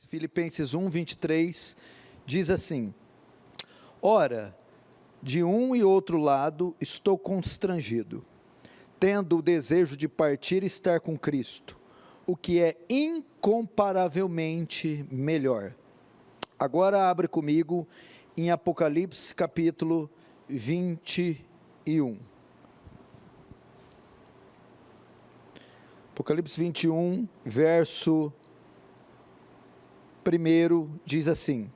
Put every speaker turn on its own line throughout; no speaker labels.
Filipenses 1, 23, diz assim: Ora, de um e outro lado estou constrangido, tendo o desejo de partir e estar com Cristo, o que é incomparavelmente melhor. Agora abre comigo em Apocalipse capítulo 21. Apocalipse 21, verso 1 diz assim: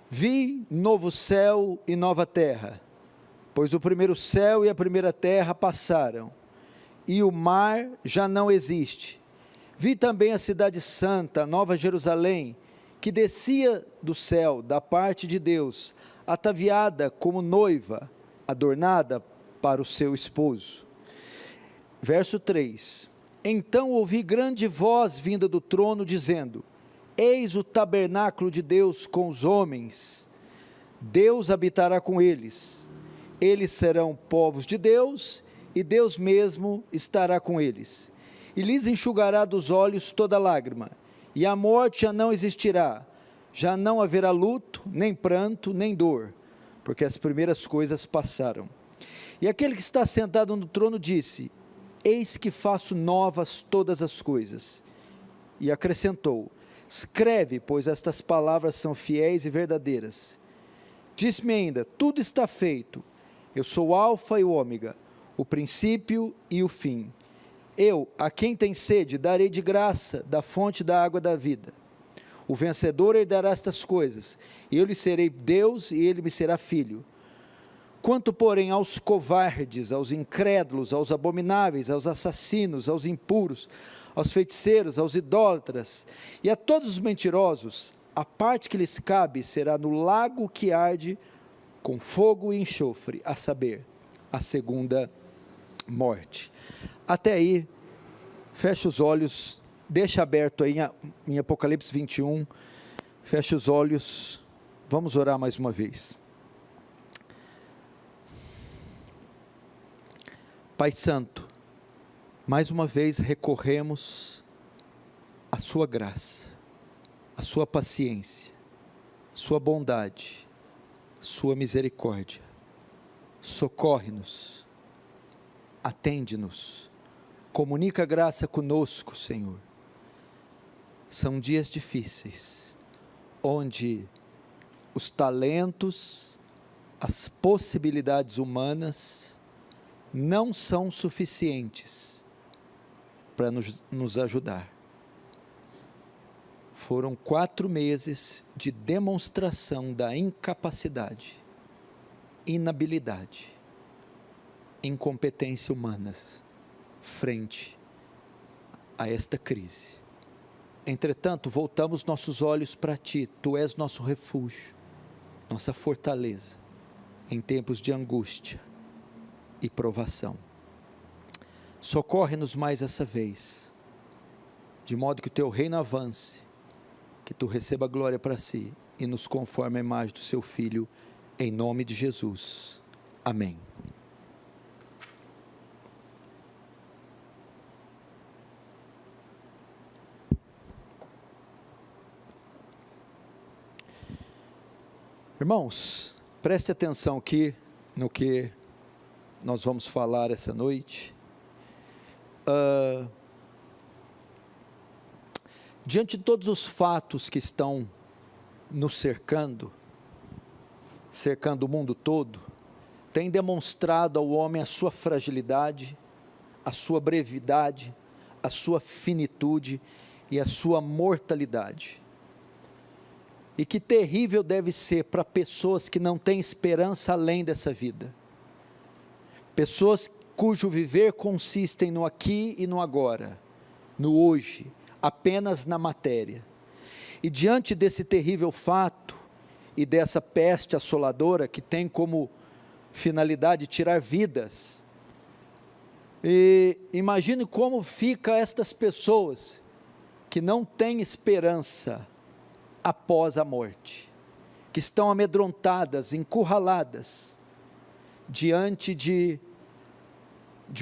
Vi novo céu e nova terra, pois o primeiro céu e a primeira terra passaram, e o mar já não existe. Vi também a cidade santa, a nova Jerusalém, que descia do céu, da parte de Deus, ataviada como noiva, adornada para o seu esposo. Verso 3: Então ouvi grande voz vinda do trono, dizendo: Eis o tabernáculo de Deus com os homens, Deus habitará com eles, eles serão povos de Deus, e Deus mesmo estará com eles, e lhes enxugará dos olhos toda lágrima, e a morte já não existirá, já não haverá luto, nem pranto, nem dor, porque as primeiras coisas passaram. E aquele que está sentado no trono disse: Eis que faço novas todas as coisas. E acrescentou: Escreve, pois estas palavras são fiéis e verdadeiras. Disse-me ainda: Tudo está feito. Eu sou o Alfa e o Ômega, o princípio e o fim. Eu, a quem tem sede, darei de graça da fonte da água da vida. O vencedor herdará estas coisas, e eu lhe serei Deus, e ele me será filho. Quanto, porém, aos covardes, aos incrédulos, aos abomináveis, aos assassinos, aos impuros, aos feiticeiros, aos idólatras, e a todos os mentirosos, a parte que lhes cabe será no lago que arde com fogo e enxofre, a saber, a segunda morte. Até aí, fecha os olhos, deixa aberto aí em Apocalipse 21, fecha os olhos, vamos orar mais uma vez. Pai Santo, mais uma vez recorremos à sua graça, à sua paciência, sua bondade, sua misericórdia. Socorre-nos, atende-nos, comunica a graça conosco, Senhor. São dias difíceis, onde os talentos, as possibilidades humanas não são suficientes para nos ajudar. Foram 4 meses de demonstração da incapacidade, inabilidade, incompetência humanas frente a esta crise. Entretanto, voltamos nossos olhos para Ti. Tu és nosso refúgio, nossa fortaleza em tempos de angústia e provação. Socorre-nos mais essa vez, de modo que o Teu reino avance, que Tu receba glória para si e nos conforme a imagem do Seu Filho, em nome de Jesus. Amém. Irmãos, preste atenção aqui no que nós vamos falar essa noite. Diante de todos os fatos que estão nos cercando o mundo todo, tem demonstrado ao homem a sua fragilidade, a sua brevidade, a sua finitude e a sua mortalidade. E que terrível deve ser para pessoas que não têm esperança além dessa vida. Pessoas cujo viver consistem no aqui e no agora, no hoje, apenas na matéria. E diante desse terrível fato e dessa peste assoladora que tem como finalidade tirar vidas, e imagine como fica estas pessoas que não têm esperança após a morte, que estão amedrontadas, encurraladas, diante de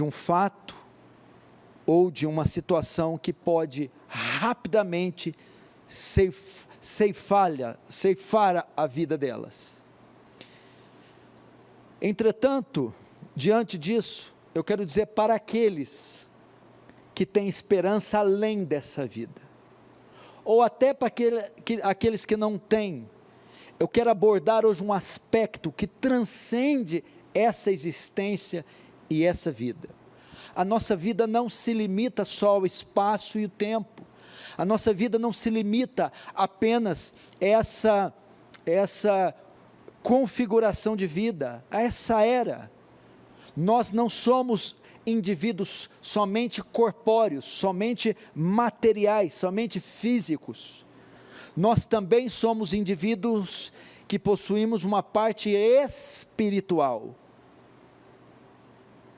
um fato ou de uma situação que pode rapidamente ceifar a vida delas. Entretanto, diante disso, eu quero dizer para aqueles que têm esperança além dessa vida, ou até para aqueles que não têm, eu quero abordar hoje um aspecto que transcende essa existência e essa vida. A nossa vida não se limita só ao espaço e o tempo, a nossa vida não se limita apenas a essa configuração de vida, a essa era. Nós não somos indivíduos somente corpóreos, somente materiais, somente físicos. Nós também somos indivíduos que possuímos uma parte espiritual.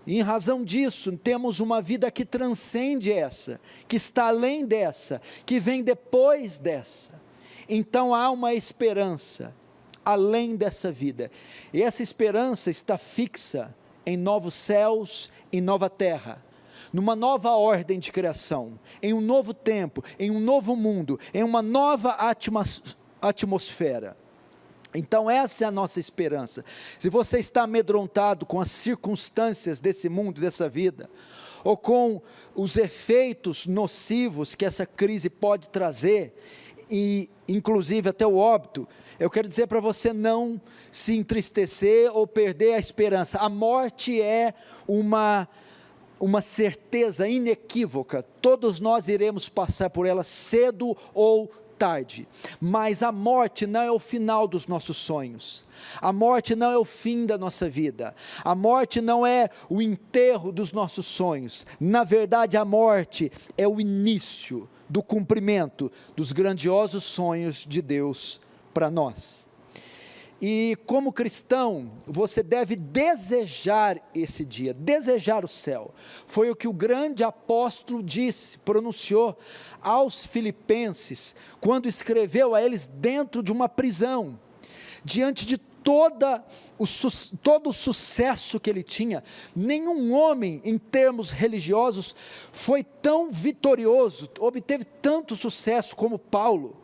E em razão disso, temos uma vida que transcende essa, que está além dessa, que vem depois dessa. Então há uma esperança além dessa vida, e essa esperança está fixa em novos céus e nova terra, numa nova ordem de criação, em um novo tempo, em um novo mundo, em uma nova atmosfera. Então essa é a nossa esperança. Se você está amedrontado com as circunstâncias desse mundo, dessa vida, ou com os efeitos nocivos que essa crise pode trazer, e inclusive até o óbito, eu quero dizer para você não se entristecer ou perder a esperança. A morte é uma certeza inequívoca, todos nós iremos passar por ela cedo ou tarde, mas a morte não é o final dos nossos sonhos, a morte não é o fim da nossa vida, a morte não é o enterro dos nossos sonhos. Na verdade, a morte é o início do cumprimento dos grandiosos sonhos de Deus para nós. E como cristão, você deve desejar esse dia, desejar o céu. Foi o que o grande apóstolo disse, pronunciou aos filipenses, quando escreveu a eles dentro de uma prisão, diante de todo o sucesso que ele tinha. Nenhum homem em termos religiosos foi tão vitorioso, obteve tanto sucesso como Paulo.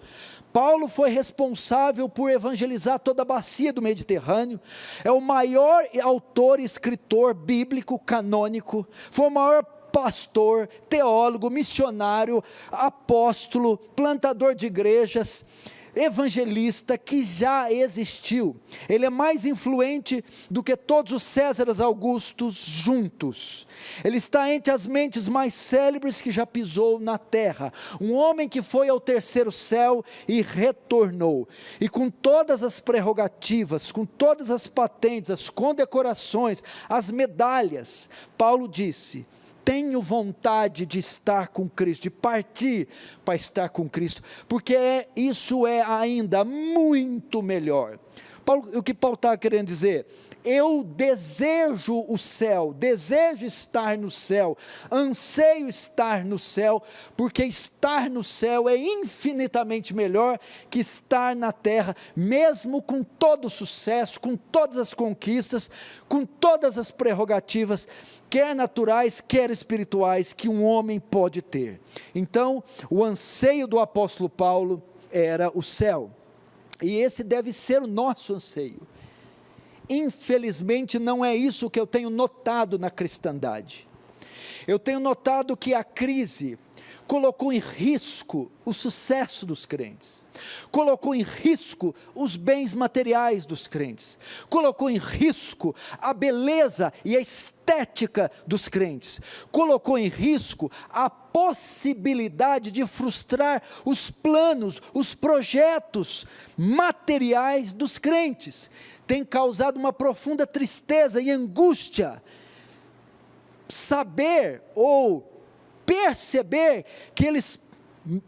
Paulo foi responsável por evangelizar toda a bacia do Mediterrâneo, é o maior autor e escritor bíblico canônico, foi o maior pastor, teólogo, missionário, apóstolo, plantador de igrejas, evangelista que já existiu. Ele é mais influente do que todos os Césares Augustos juntos. Ele está entre as mentes mais célebres que já pisou na terra. Um homem que foi ao terceiro céu e retornou. E com todas as prerrogativas, com todas as patentes, as condecorações, as medalhas, Paulo disse: tenho vontade de estar com Cristo, de partir para estar com Cristo, porque isso é ainda muito melhor. O que Paulo está querendo dizer? Eu desejo o céu, desejo estar no céu, anseio estar no céu, porque estar no céu é infinitamente melhor que estar na terra, mesmo com todo o sucesso, com todas as conquistas, com todas as prerrogativas, quer naturais, quer espirituais, que um homem pode ter. Então, o anseio do apóstolo Paulo era o céu, e esse deve ser o nosso anseio. Infelizmente não é isso que eu tenho notado na cristandade. Eu tenho notado que a crise colocou em risco o sucesso dos crentes, colocou em risco os bens materiais dos crentes, colocou em risco a beleza e a estética dos crentes, colocou em risco a possibilidade de frustrar os planos, os projetos materiais dos crentes. Tem causado uma profunda tristeza e angústia saber ou perceber que eles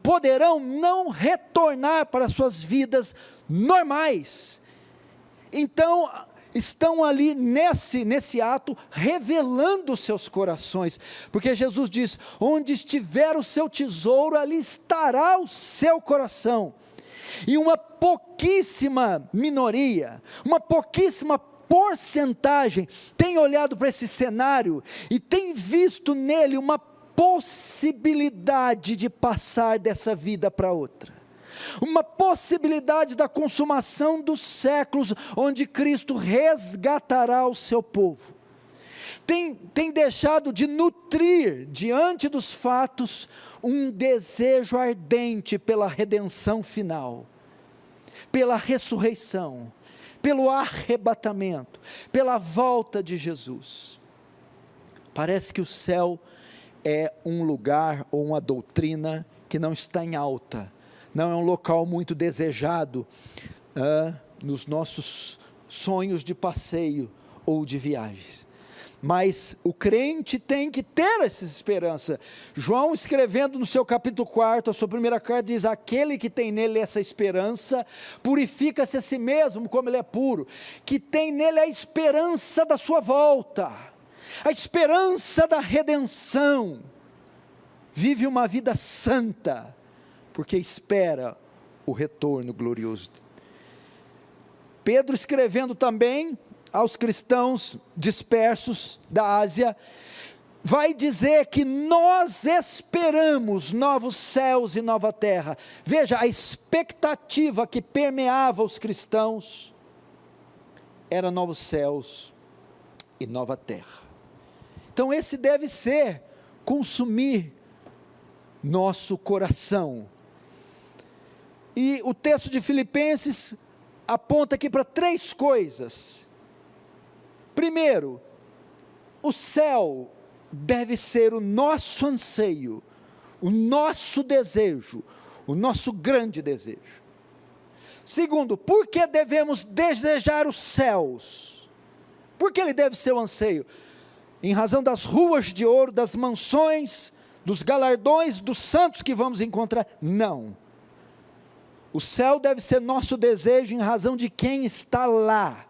poderão não retornar para suas vidas normais. Então, estão ali nesse ato, revelando os seus corações, porque Jesus diz: onde estiver o seu tesouro, ali estará o seu coração. E uma pouquíssima minoria, uma pouquíssima porcentagem tem olhado para esse cenário e tem visto nele uma possibilidade de passar dessa vida para outra, uma possibilidade da consumação dos séculos, onde Cristo resgatará o seu povo. Tem deixado de nutrir, diante dos fatos, um desejo ardente pela redenção final, pela ressurreição, pelo arrebatamento, pela volta de Jesus. Parece que o céu é um lugar ou uma doutrina que não está em alta, não é um local muito desejado nos nossos sonhos de passeio ou de viagens. Mas o crente tem que ter essa esperança. João, escrevendo no seu capítulo 4, a sua primeira carta, diz: aquele que tem nele essa esperança, purifica-se a si mesmo, como ele é puro, que tem nele a esperança da sua volta, a esperança da redenção, vive uma vida santa, porque espera o retorno glorioso. Pedro, escrevendo também aos cristãos dispersos da Ásia, vai dizer que nós esperamos novos céus e nova terra. Veja, a expectativa que permeava os cristãos era novos céus e nova terra. Então esse deve ser consumir nosso coração. E o texto de Filipenses aponta aqui para 3 coisas. Primeiro, o céu deve ser o nosso anseio, o nosso desejo, o nosso grande desejo. Segundo, por que devemos desejar os céus? Por que ele deve ser o anseio? Em razão das ruas de ouro, das mansões, dos galardões, dos santos que vamos encontrar? Não. O céu deve ser nosso desejo em razão de quem está lá.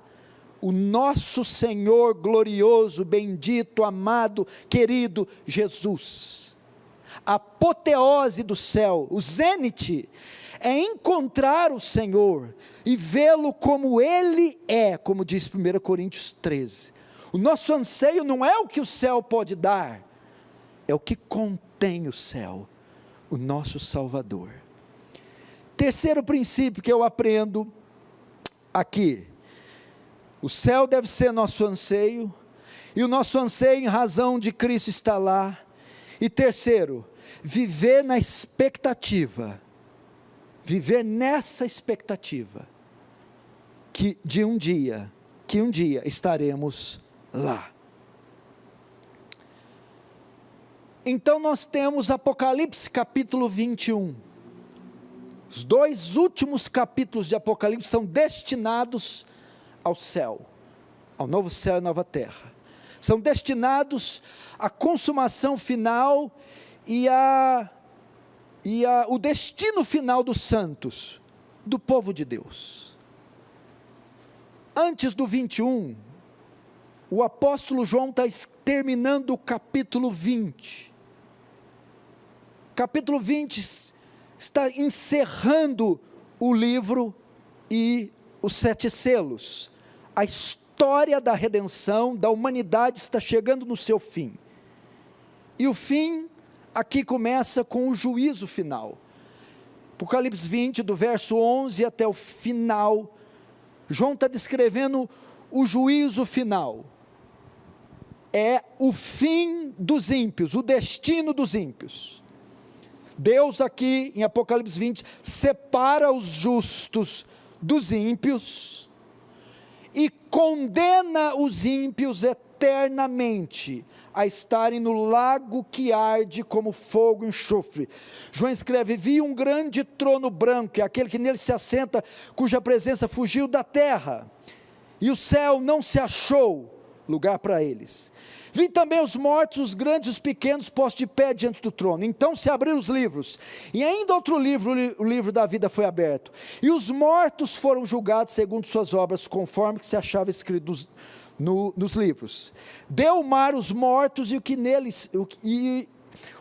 O nosso Senhor glorioso, bendito, amado, querido Jesus. A apoteose do céu, o zênite, é encontrar o Senhor e vê-lo como Ele é, como diz 1 Coríntios 13. O nosso anseio não é o que o céu pode dar, é o que contém o céu, o nosso Salvador. Terceiro princípio que eu aprendo aqui: o céu deve ser nosso anseio, e o nosso anseio em razão de Cristo estar lá. E terceiro, viver na expectativa, viver nessa expectativa, que um dia estaremos lá. Então nós temos Apocalipse capítulo 21, os 2 últimos capítulos de Apocalipse são destinados ao céu, ao novo céu e nova terra, são destinados à consumação final e o destino final dos santos, do povo de Deus. Antes do 21, o apóstolo João está terminando o capítulo 20, capítulo 20 está encerrando o livro e os 7 selos. A história da redenção da humanidade está chegando no seu fim, e o fim aqui começa com o juízo final. Apocalipse 20, do verso 11 até o final, João está descrevendo o juízo final, é o fim dos ímpios, o destino dos ímpios. Deus aqui em Apocalipse 20, separa os justos dos ímpios, e condena os ímpios eternamente, a estarem no lago que arde como fogo e enxofre. João escreve: vi um grande trono branco, é aquele que nele se assenta, cuja presença fugiu da terra, e o céu não se achou lugar para eles. Vi também os mortos, os grandes e os pequenos, postos de pé diante do trono. Então se abriram os livros, e ainda outro livro, o livro da vida, foi aberto, e os mortos foram julgados segundo suas obras, conforme que se achava escrito nos livros. Deu o mar os mortos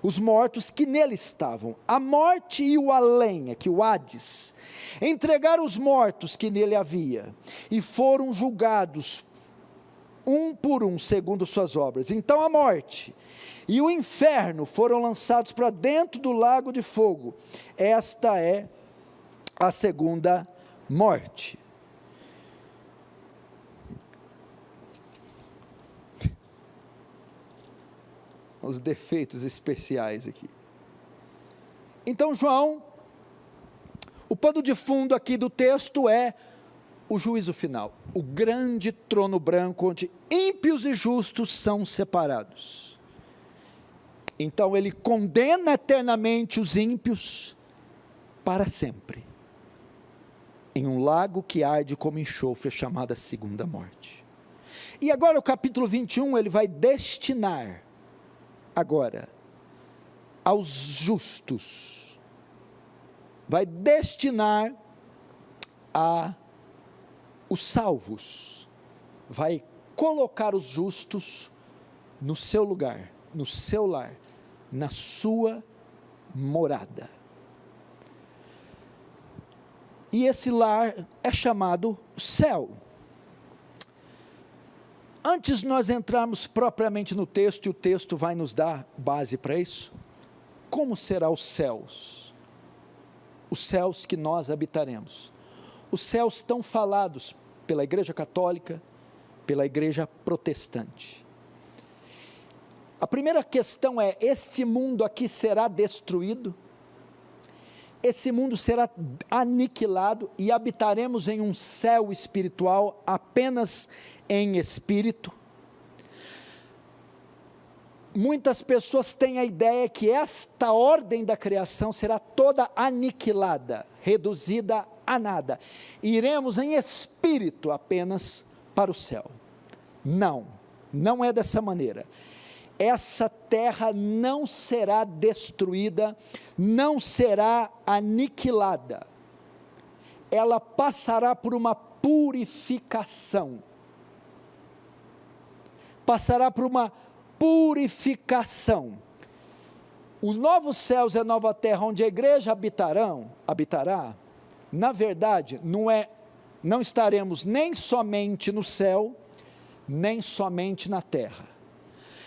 os mortos que nele estavam. A morte e o além, aqui o Hades, entregaram os mortos que nele havia, e foram julgados um por um, segundo suas obras. Então a morte e o inferno foram lançados para dentro do lago de fogo. Esta é a segunda morte. Os defeitos especiais aqui. Então, João, o pano de fundo aqui do texto é o juízo final, o grande trono branco onde ímpios e justos são separados. Então ele condena eternamente os ímpios para sempre, em um lago que arde como enxofre, chamada segunda morte. E agora o capítulo 21, ele vai destinar agora aos justos, vai destinar a os salvos, vai colocar os justos no seu lugar, no seu lar, na sua morada. E esse lar é chamado céu. Antes de nós entrarmos propriamente no texto, e o texto vai nos dar base para isso, como serão os céus que nós habitaremos? Os céus tão falados pela Igreja Católica, pela Igreja Protestante. A primeira questão é: este mundo aqui será destruído? Esse mundo será aniquilado e habitaremos em um céu espiritual apenas em espírito? Muitas pessoas têm a ideia que esta ordem da criação será toda aniquilada, reduzida a nada. Iremos em espírito apenas para o céu. Não, não é dessa maneira. Essa terra não será destruída, não será aniquilada. Ela passará por uma purificação. Passará por uma purificação. Os novos céus e a nova terra onde a igreja habitará, na verdade, não estaremos nem somente no céu, nem somente na terra.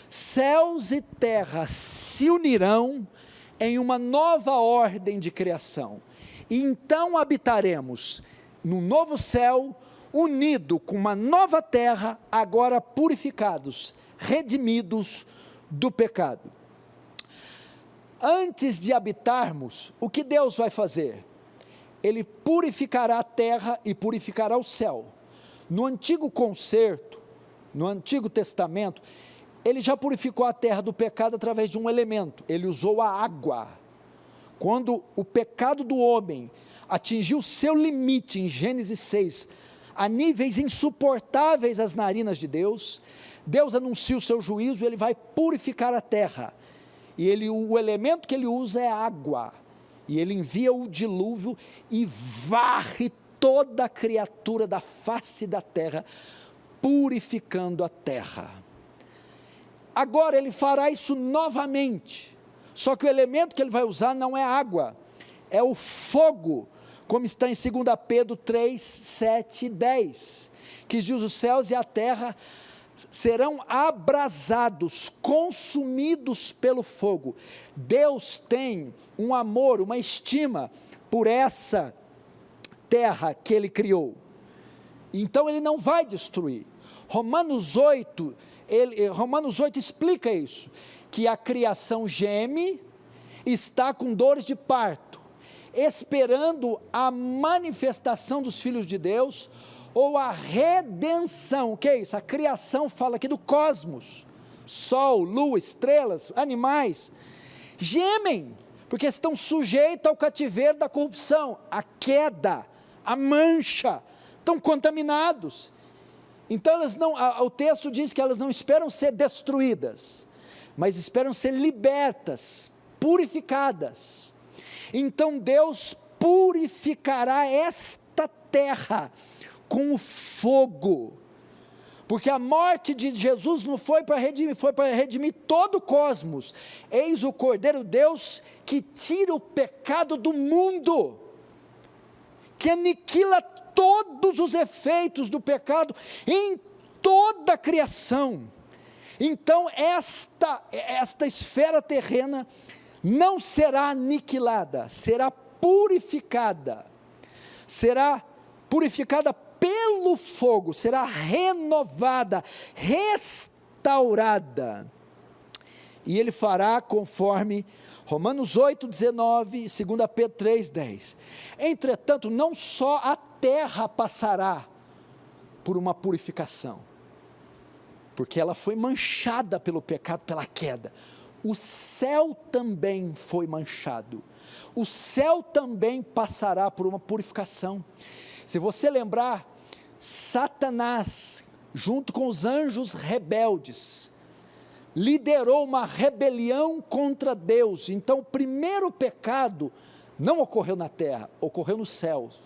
Céus e terra se unirão em uma nova ordem de criação, e então habitaremos num novo céu, unido com uma nova terra, agora purificados, redimidos do pecado. Antes de habitarmos, o que Deus vai fazer? Ele purificará a terra e purificará o céu. No antigo concerto, no Antigo Testamento, ele já purificou a terra do pecado através de um elemento, ele usou a água. Quando o pecado do homem atingiu seu limite em Gênesis 6, a níveis insuportáveis às narinas de Deus, Deus anuncia o seu juízo, ele vai purificar a terra, e o elemento que ele usa é água, e ele envia o dilúvio, e varre toda a criatura da face da terra, purificando a terra. Agora ele fará isso novamente, só que o elemento que ele vai usar não é água, é o fogo, como está em 2 Pedro 3, 7 e 10, que diz: os céus e a terra serão abrasados, consumidos pelo fogo. Deus tem um amor, uma estima por essa terra que ele criou, então ele não vai destruir. Romanos 8 explica isso, que a criação geme, está com dores de parto, esperando a manifestação dos filhos de Deus, ou a redenção. O que é isso? A criação fala aqui do cosmos, sol, lua, estrelas, animais, gemem, porque estão sujeitos ao cativeiro da corrupção, a queda, a mancha, estão contaminados. Então o texto diz que elas não esperam ser destruídas, mas esperam ser libertas, purificadas. Então Deus purificará esta terra com o fogo, porque a morte de Jesus não foi para redimir, foi para redimir todo o cosmos. Eis o Cordeiro de Deus que tira o pecado do mundo, que aniquila todos os efeitos do pecado em toda a criação. Então esta esfera terrena não será aniquilada, será purificada pelo fogo, será renovada, restaurada, e ele fará conforme Romanos 8,19, 2 Pedro 3,10. Entretanto, não só a terra passará por uma purificação, porque ela foi manchada pelo pecado, pela queda, o céu também foi manchado, o céu também passará por uma purificação. Se você lembrar, Satanás, junto com os anjos rebeldes, liderou uma rebelião contra Deus. Então o primeiro pecado não ocorreu na terra, ocorreu nos céus.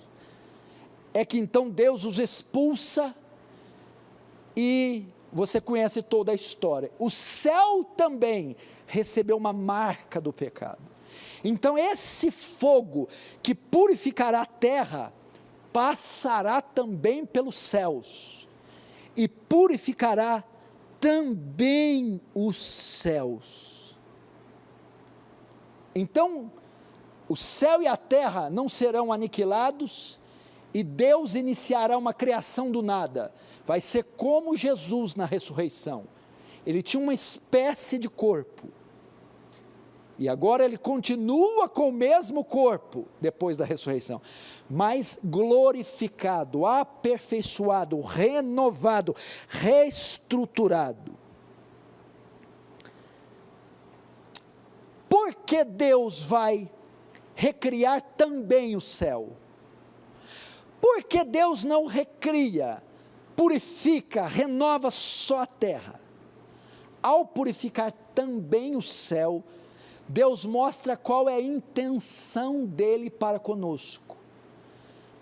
É que então Deus os expulsa, e você conhece toda a história. O céu também recebeu uma marca do pecado. Então esse fogo que purificará a terra, passará também pelos céus, e purificará também os céus. Então, o céu e a terra não serão aniquilados, e Deus iniciará uma criação do nada. Vai ser como Jesus na ressurreição. Ele tinha uma espécie de corpo, e agora ele continua com o mesmo corpo, depois da ressurreição, mas glorificado, aperfeiçoado, renovado, reestruturado. Por que Deus vai recriar também o céu? Por que Deus não recria, purifica, renova só a terra? Ao purificar também o céu, Deus mostra qual é a intenção dele para conosco.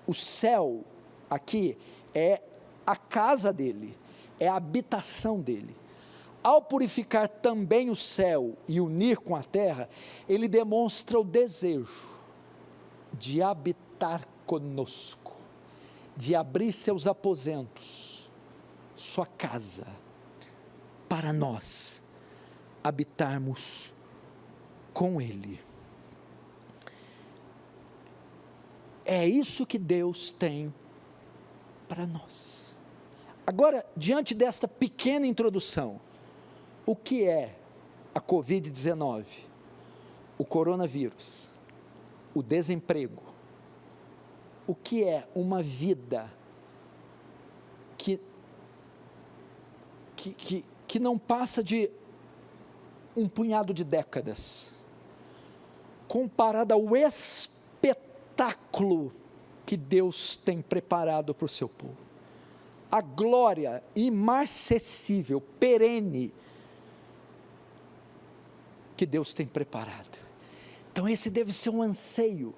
O céu aqui é a casa dele, é a habitação dele. Ao purificar também o céu e unir com a terra, ele demonstra o desejo de habitar conosco, de abrir seus aposentos, sua casa, para nós habitarmos com ele. É isso que Deus tem para nós. Agora, diante desta pequena introdução, o que é a Covid-19? O coronavírus, o desemprego, o que é uma vida que não passa de um punhado de décadas, comparado ao espetáculo que Deus tem preparado para o seu povo, a glória imarcessível, perene, que Deus tem preparado. Então esse deve ser um anseio.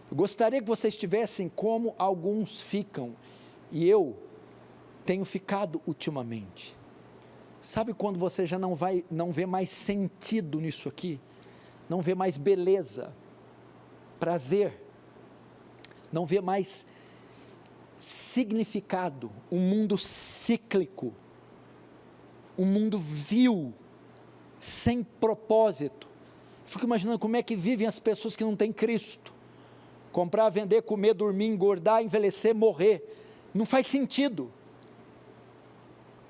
Eu gostaria que vocês estivessem como alguns ficam, e eu tenho ficado ultimamente. Sabe quando você já não vê mais sentido nisso aqui? Não vê mais beleza, prazer, não vê mais significado, um mundo cíclico, um mundo vil, sem propósito. Fico imaginando como é que vivem as pessoas que não têm Cristo. Comprar, vender, comer, dormir, engordar, envelhecer, morrer. Não faz sentido.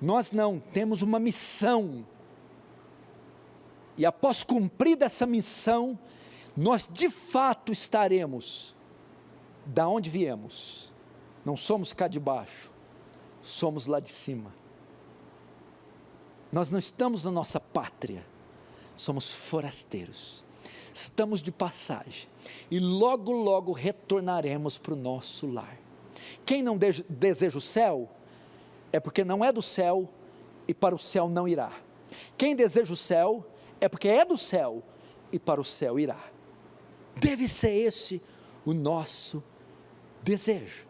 Nós não, temos uma missão, e após cumprida essa missão, nós de fato estaremos da onde viemos. Não somos cá de baixo, somos lá de cima. Nós não estamos na nossa pátria, somos forasteiros, estamos de passagem, e logo logo retornaremos para o nosso lar. Quem não deseja o céu, é porque não é do céu, e para o céu não irá. Quem deseja o céu, é porque é do céu, e para o céu irá. Deve ser esse o nosso desejo.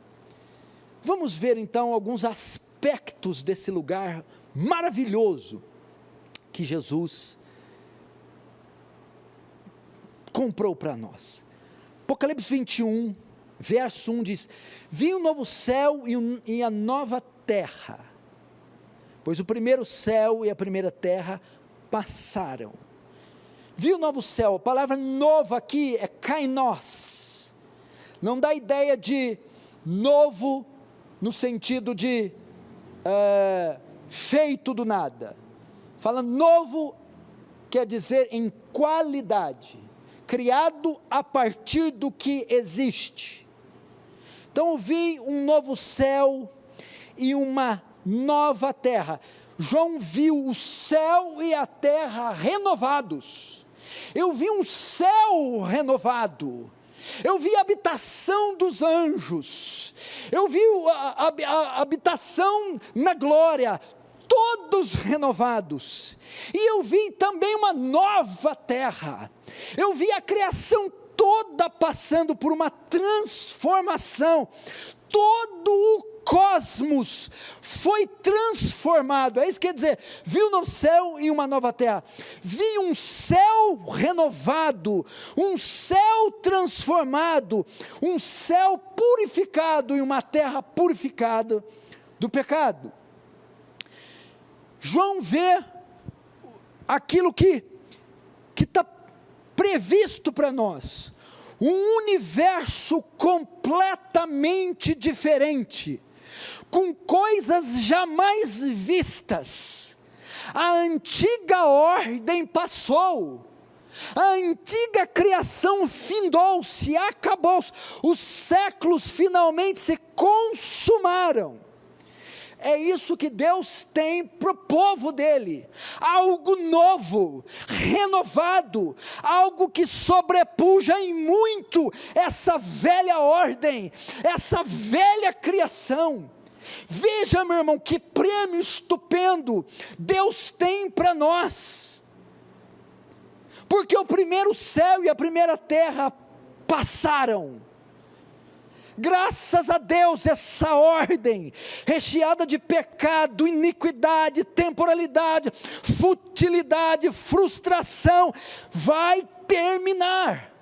Vamos ver então alguns aspectos desse lugar maravilhoso que Jesus comprou para nós. Apocalipse 21, verso 1 diz: vi um novo céu e a nova terra, pois o primeiro céu e a primeira terra passaram. Vi o novo céu, a palavra novo aqui é kainos, não dá ideia de novo no sentido de feito do nada, fala novo, quer dizer em qualidade, criado a partir do que existe. Então eu vi um novo céu e uma nova terra. João viu o céu e a terra renovados. Eu vi um céu renovado, eu vi a habitação dos anjos, eu vi a habitação na glória, todos renovados, e eu vi também uma nova terra, eu vi a criação toda passando por uma transformação, todo o cosmos foi transformado, é isso que quer dizer, vi um novo céu e uma nova terra, vi um céu renovado, um céu transformado, um céu purificado e uma terra purificada do pecado. João vê aquilo que está previsto para nós, um universo completamente diferente, com coisas jamais vistas. A antiga ordem passou, a antiga criação findou-se, acabou-se, os séculos finalmente se consumaram. É isso que Deus tem para o povo dele, algo novo, renovado, algo que sobrepuja em muito essa velha ordem, essa velha criação. Veja, meu irmão, que prêmio estupendo Deus tem para nós, porque o primeiro céu e a primeira terra passaram. Graças a Deus, essa ordem, recheada de pecado, iniquidade, temporalidade, futilidade, frustração, vai terminar.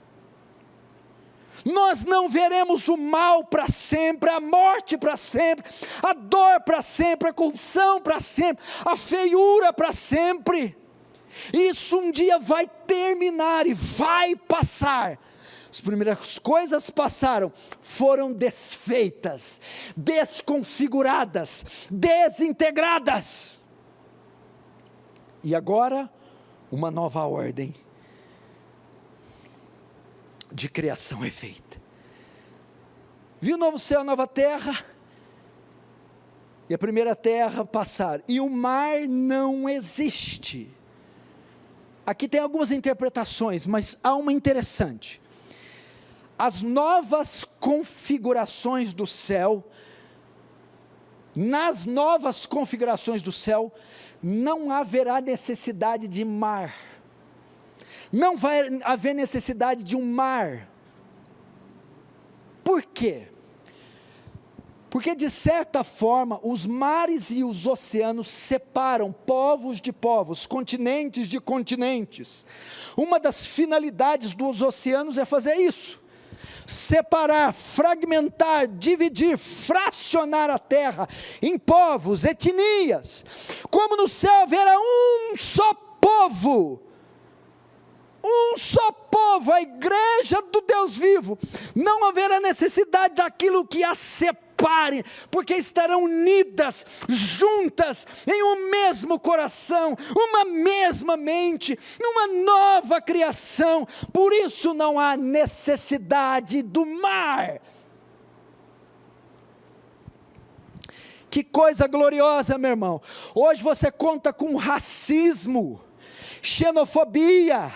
Nós não veremos o mal para sempre, a morte para sempre, a dor para sempre, a corrupção para sempre, a feiura para sempre. Isso um dia vai terminar e vai passar. As primeiras coisas passaram, foram desfeitas, desconfiguradas, desintegradas. E agora, uma nova ordem de criação é feita. Viu o novo céu, a nova terra, e a primeira terra passar, e o mar não existe. Aqui tem algumas interpretações, mas há uma interessante. As novas configurações do céu, nas novas configurações do céu, não haverá necessidade de mar, não vai haver necessidade de um mar. Por quê? Porque de certa forma, os mares e os oceanos separam povos de povos, continentes de continentes. Uma das finalidades dos oceanos é fazer isso. Separar, fragmentar, dividir, fracionar a terra em povos, etnias, como no céu haverá um só povo, a igreja do Deus vivo, não haverá necessidade daquilo que as separe, porque estarão unidas, juntas, em um mesmo coração, uma mesma mente, uma nova criação. Por isso não há necessidade do mar. Que coisa gloriosa, meu irmão. Hoje você conta com racismo, xenofobia,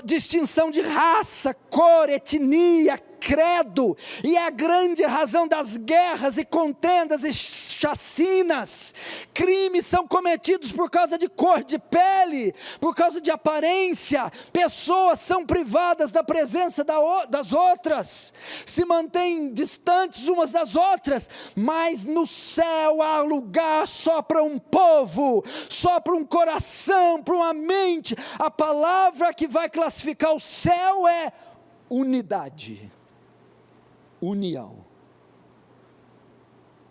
distinção de raça, cor, etnia, credo, e é a grande razão das guerras e contendas e chacinas. Crimes são cometidos por causa de cor de pele, por causa de aparência. Pessoas são privadas da presença das outras, se mantêm distantes umas das outras, mas no céu há lugar só para um povo, só para um coração, para uma mente. A palavra que vai classificar o céu é unidade, união.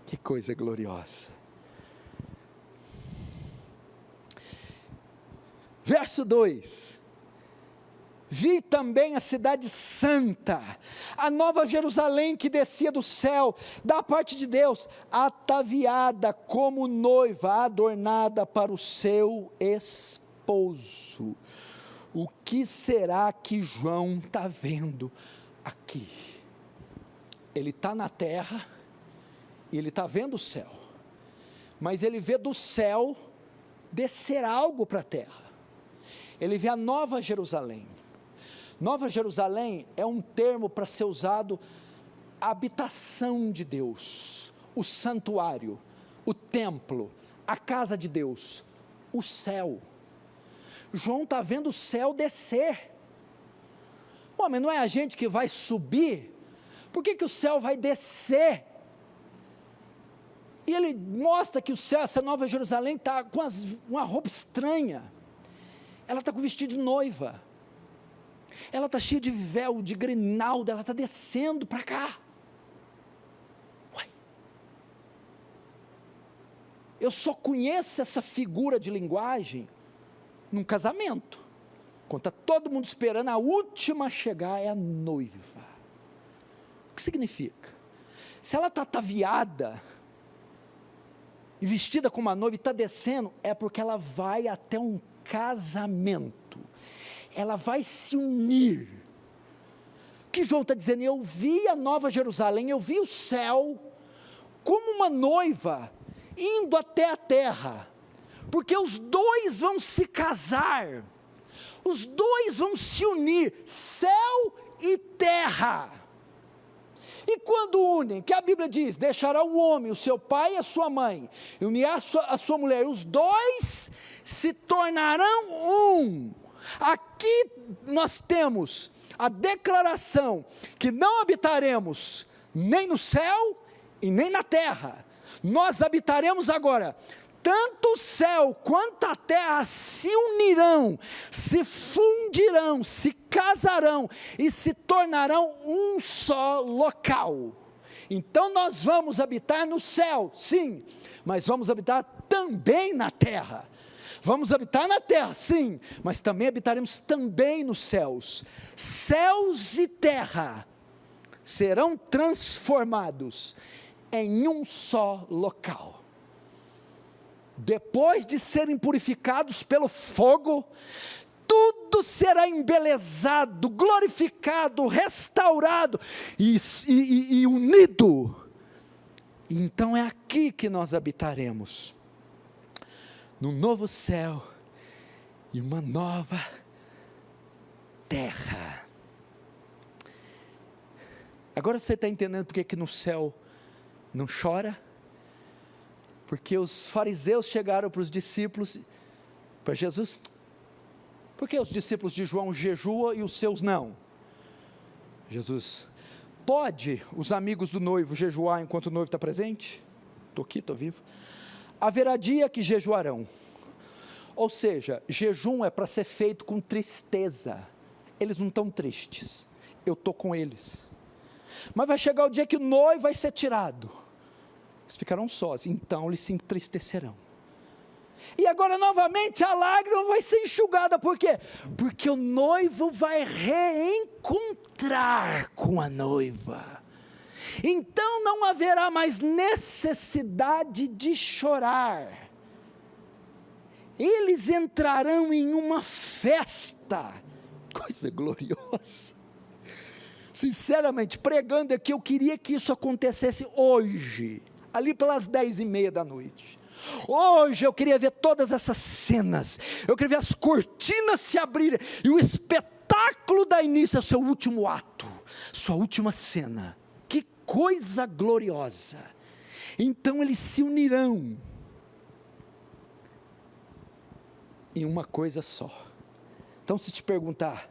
Que coisa gloriosa. Verso 2: vi também a cidade santa, a nova Jerusalém que descia do céu, da parte de Deus, ataviada como noiva, adornada para o seu esposo. O que será que João está vendo aqui? Ele está na terra, e ele está vendo o céu, mas ele vê do céu descer algo para a terra. Ele vê a nova Jerusalém. Nova Jerusalém é um termo para ser usado a habitação de Deus, o santuário, o templo, a casa de Deus, o céu. João está vendo o céu descer. Mas não é a gente que vai subir? Por que o céu vai descer? E ele mostra que o céu, essa nova Jerusalém está com uma roupa estranha. Ela está com vestido de noiva. Ela está cheia de véu, de grinalda, ela está descendo para cá. Uai. Eu só conheço essa figura de linguagem num casamento, quando está todo mundo esperando, a última a chegar é a noiva. O que significa? Se ela está ataviada, e vestida como uma noiva, e está descendo, é porque ela vai até um casamento, ela vai se unir. O que João está dizendo? Eu vi a nova Jerusalém, eu vi o céu, como uma noiva, indo até a terra, porque os dois vão se casar, os dois vão se unir, céu e terra. E quando unem, que a Bíblia diz, deixará o homem, o seu pai e a sua mãe, e unirá a sua mulher, os dois se tornarão um. Aqui nós temos a declaração, que não habitaremos nem no céu e nem na terra, nós habitaremos agora. Tanto o céu quanto a terra se unirão, se fundirão, se casarão e se tornarão um só local. Então nós vamos habitar no céu, sim, mas vamos habitar também na terra. Vamos habitar na terra, sim, mas também habitaremos também nos céus. Céus e terra serão transformados em um só local. Depois de serem purificados pelo fogo, tudo será embelezado, glorificado, restaurado e unido. Então é aqui que nós habitaremos, num novo céu e uma nova terra. Agora você está entendendo porque que no céu não chora? Porque os fariseus chegaram para os discípulos, para Jesus, por que os discípulos de João jejuam e os seus não? Jesus, pode os amigos do noivo jejuar enquanto o noivo está presente? Estou aqui, estou vivo. Haverá dia que jejuarão, ou seja, jejum é para ser feito com tristeza, eles não estão tristes, eu estou com eles, mas vai chegar o dia que o noivo vai ser tirado, eles ficarão sós, então eles se entristecerão, e agora novamente a lágrima vai ser enxugada, por quê? Porque o noivo vai reencontrar com a noiva, então não haverá mais necessidade de chorar, eles entrarão em uma festa, coisa gloriosa, sinceramente, pregando aqui, eu queria que isso acontecesse hoje, ali pelas 10:30 da noite, hoje eu queria ver todas essas cenas, eu queria ver as cortinas se abrirem, e o espetáculo dar início ao seu último ato, sua última cena, que coisa gloriosa, então eles se unirão, em uma coisa só. Então se te perguntar,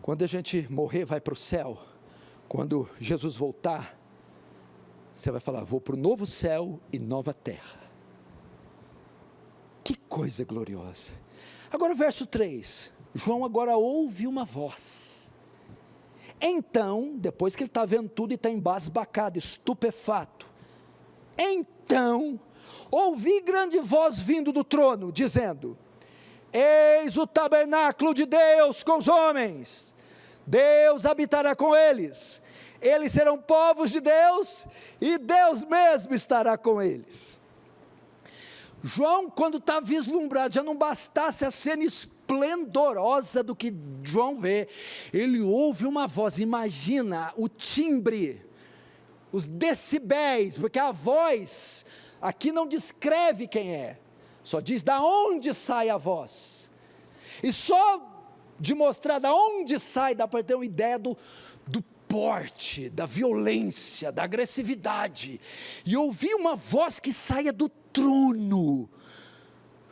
quando a gente morrer vai para o céu, quando Jesus voltar, você vai falar, vou para o novo céu e nova terra, que coisa gloriosa. Agora o verso 3, João agora ouve uma voz, então, depois que ele está vendo tudo e está embasbacado, estupefato, então, ouvi grande voz vindo do trono, dizendo, Eis o tabernáculo de Deus com os homens, Deus habitará com eles, eles serão povos de Deus, e Deus mesmo estará com eles. João, quando está vislumbrado, já não bastasse a cena esplendorosa do que João vê, ele ouve uma voz, imagina o timbre, os decibéis, porque a voz aqui não descreve quem é, só diz da onde sai a voz, e só de mostrar da onde sai, dá para ter uma ideia do porte, da violência, da agressividade, e ouvir uma voz que saia do trono,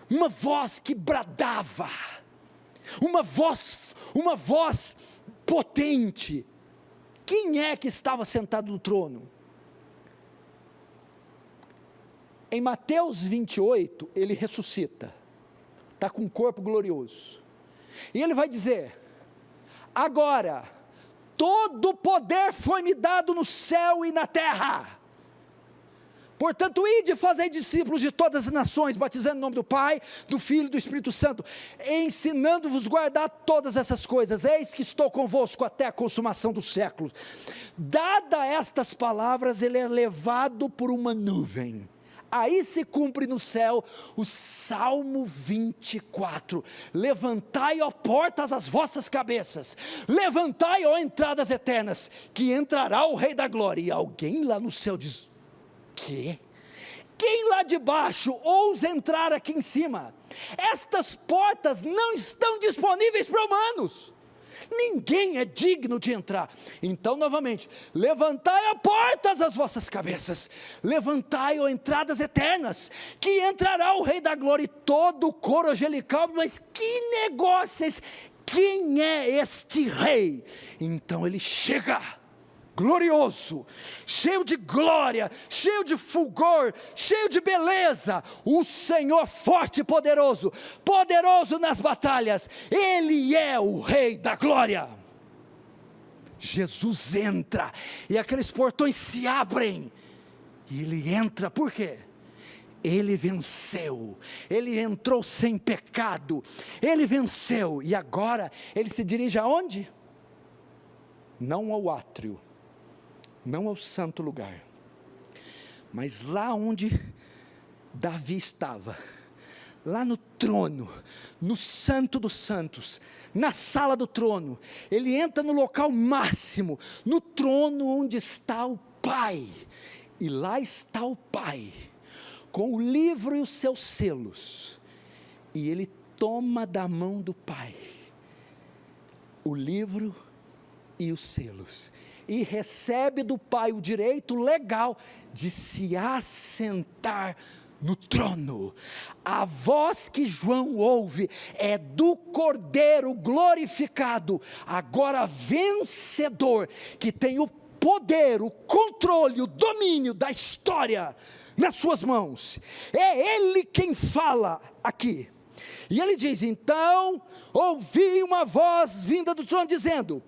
uma voz que bradava, uma voz potente. Quem é que estava sentado no trono? Em Mateus 28, ele ressuscita, está com um corpo glorioso, e ele vai dizer: agora, todo poder foi-me dado no céu e na terra, portanto, ide e fazei discípulos de todas as nações, batizando em nome do Pai, do Filho e do Espírito Santo, ensinando-vos a guardar todas essas coisas, eis que estou convosco até a consumação dos séculos. Dada estas palavras, ele é levado por uma nuvem. Aí se cumpre no céu o Salmo 24, levantai, ó portas, as vossas cabeças, levantai, ó entradas eternas, que entrará o Rei da Glória. E alguém lá no céu diz: quê? Quem lá de baixo ousa entrar aqui em cima? Estas portas não estão disponíveis para humanos, ninguém é digno de entrar. Então novamente, levantai a portas as vossas cabeças, levantai ó entradas eternas, que entrará o Rei da Glória. E todo o coro angelical: mas que negócios, quem é este rei? Então ele chega, glorioso, cheio de glória, cheio de fulgor, cheio de beleza, o Senhor forte e poderoso, poderoso nas batalhas, Ele é o Rei da Glória. Jesus entra, e aqueles portões se abrem, e Ele entra, por quê? Ele venceu, Ele entrou sem pecado, Ele venceu, e agora Ele se dirige aonde? Não ao átrio, não ao santo lugar, mas lá onde Davi estava, lá no trono, no santo dos santos, na sala do trono. Ele entra no local máximo, no trono onde está o Pai, e lá está o Pai, com o livro e os seus selos, e ele toma da mão do Pai o livro e os selos, e recebe do Pai o direito legal de se assentar no trono. A voz que João ouve é do Cordeiro glorificado, agora vencedor, que tem o poder, o controle, o domínio da história nas suas mãos. É Ele quem fala aqui, e Ele diz: então ouvi uma voz vinda do trono dizendo: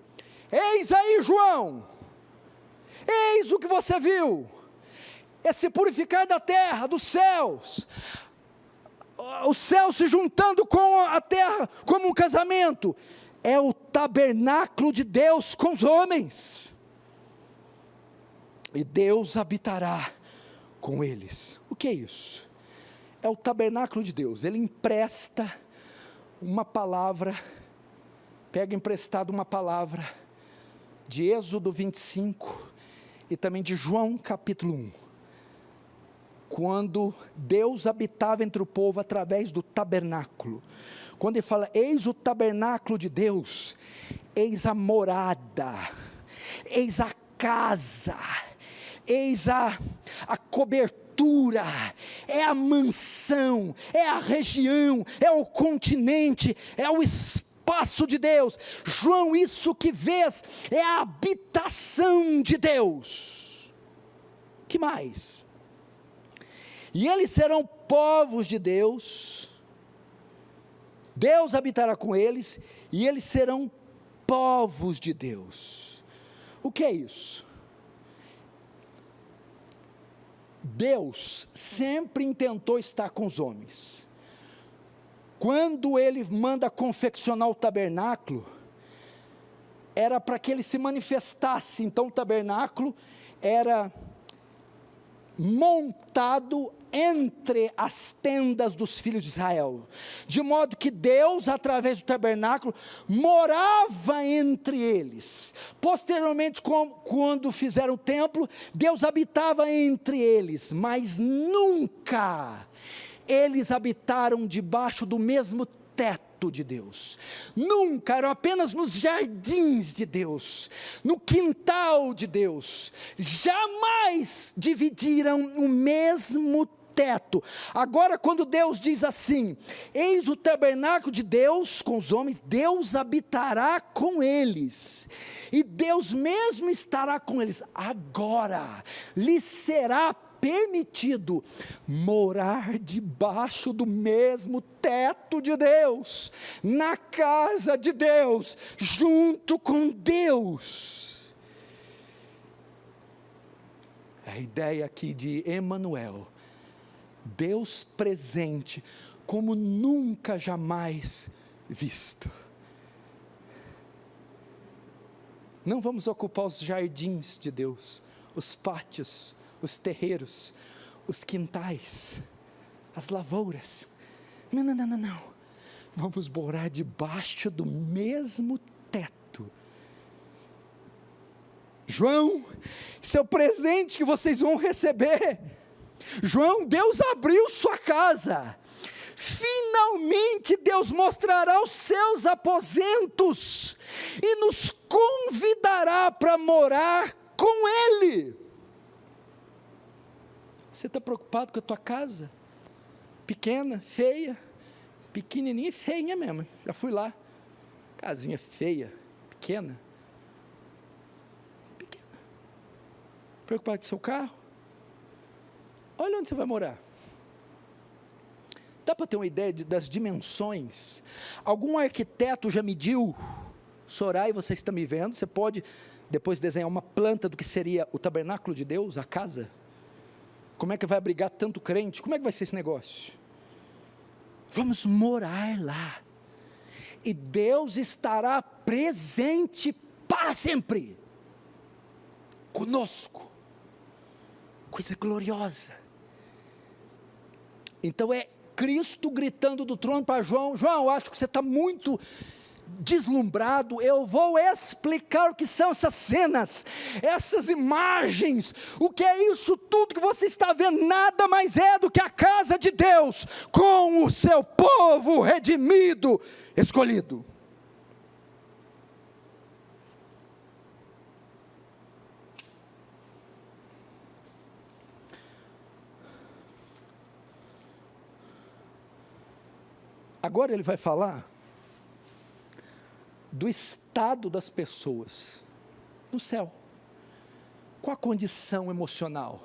eis aí, João, eis o que você viu, esse purificar da terra, dos céus, o céu se juntando com a terra como um casamento, é o tabernáculo de Deus com os homens, e Deus habitará com eles. O que é isso? É o tabernáculo de Deus. Ele empresta uma palavra, pega emprestado uma palavra de Êxodo 25, e também de João capítulo 1, quando Deus habitava entre o povo através do tabernáculo. Quando ele fala: eis o tabernáculo de Deus, eis a morada, eis a casa, eis a cobertura, é a mansão, é a região, é o continente, é o espaço de Deus. João, isso que vês é a habitação de Deus. Que mais? E eles serão povos de Deus, Deus habitará com eles, e eles serão povos de Deus. O que é isso? Deus sempre intentou estar com os homens.
Quando ele manda confeccionar o tabernáculo, era para que ele se manifestasse. Então o tabernáculo era montado entre as tendas dos filhos de Israel, de modo que Deus, através do tabernáculo, morava entre eles. Posteriormente, quando fizeram o templo, Deus habitava entre eles, mas nunca eles habitaram debaixo do mesmo teto de Deus. Nunca, eram apenas nos jardins de Deus, no quintal de Deus. Jamais dividiram o mesmo teto. Agora, quando Deus diz assim: eis o tabernáculo de Deus com os homens, Deus habitará com eles, e Deus mesmo estará com eles. Agora lhes será permitido morar debaixo do mesmo teto de Deus, na casa de Deus, junto com Deus. A ideia aqui de Emanuel, Deus presente, como nunca jamais visto. Não vamos ocupar os jardins de Deus, os pátios, os terreiros, os quintais, as lavouras. Não. Vamos morar debaixo do mesmo teto. João, esse é o presente que vocês vão receber. João, Deus abriu sua casa. Finalmente Deus mostrará os seus aposentos e nos convidará para morar com Ele. Você está preocupado com a tua casa? Pequena, feia, pequenininha e feinha mesmo. Já fui lá. Casinha feia, pequena. Preocupado com o seu carro? Olha onde você vai morar. Dá para ter uma ideia das dimensões? Algum arquiteto já mediu? Soraya, você está me vendo? Você pode depois desenhar uma planta do que seria o tabernáculo de Deus, a casa? Como é que vai abrigar tanto crente? Como é que vai ser esse negócio? Vamos morar lá. E Deus estará presente para sempre conosco. Coisa gloriosa. Então é Cristo gritando do trono para João: João, acho que você está muito deslumbrado. Eu vou explicar o que são essas cenas, essas imagens, o que é isso tudo que você está vendo. Nada mais é do que a casa de Deus, com o seu povo redimido, escolhido. Agora ele vai falar do estado das pessoas no céu. Qual a condição emocional,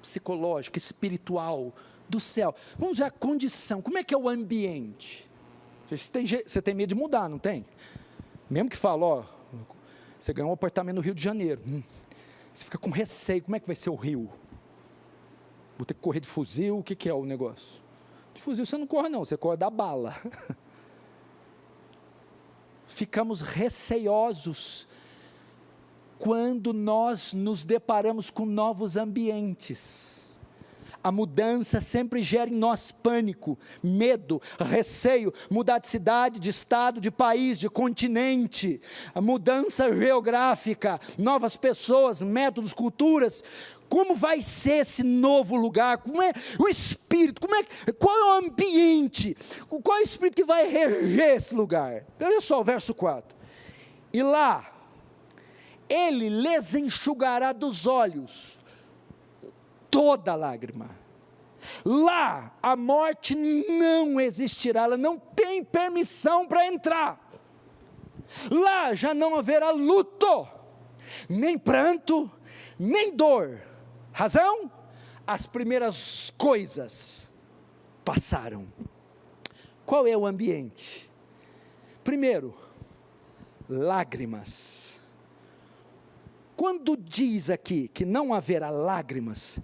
psicológica, espiritual do céu? Vamos ver a condição. Como é que é o ambiente? Você tem medo de mudar, não tem? Mesmo que fala, ó, você ganhou um apartamento no Rio de Janeiro, você fica com receio. Como é que vai ser o Rio? Vou ter que correr de fuzil? O que é o negócio? De fuzil você não corre não, você corre da bala. Ficamos receiosos quando nós nos deparamos com novos ambientes. A mudança sempre gera em nós pânico, medo, receio. Mudar de cidade, de estado, de país, de continente, a mudança geográfica, novas pessoas, métodos, culturas. Como vai ser esse novo lugar? Como é o espírito? Qual é o ambiente? Qual é o espírito que vai reger esse lugar? Olha só o verso 4. E lá, ele lhes enxugará dos olhos toda lágrima. Lá, a morte não existirá, ela não tem permissão para entrar. Lá já não haverá luto, nem pranto, nem dor. Razão? As primeiras coisas passaram. Qual é o ambiente? Primeiro, lágrimas. Quando diz aqui que não haverá lágrimas,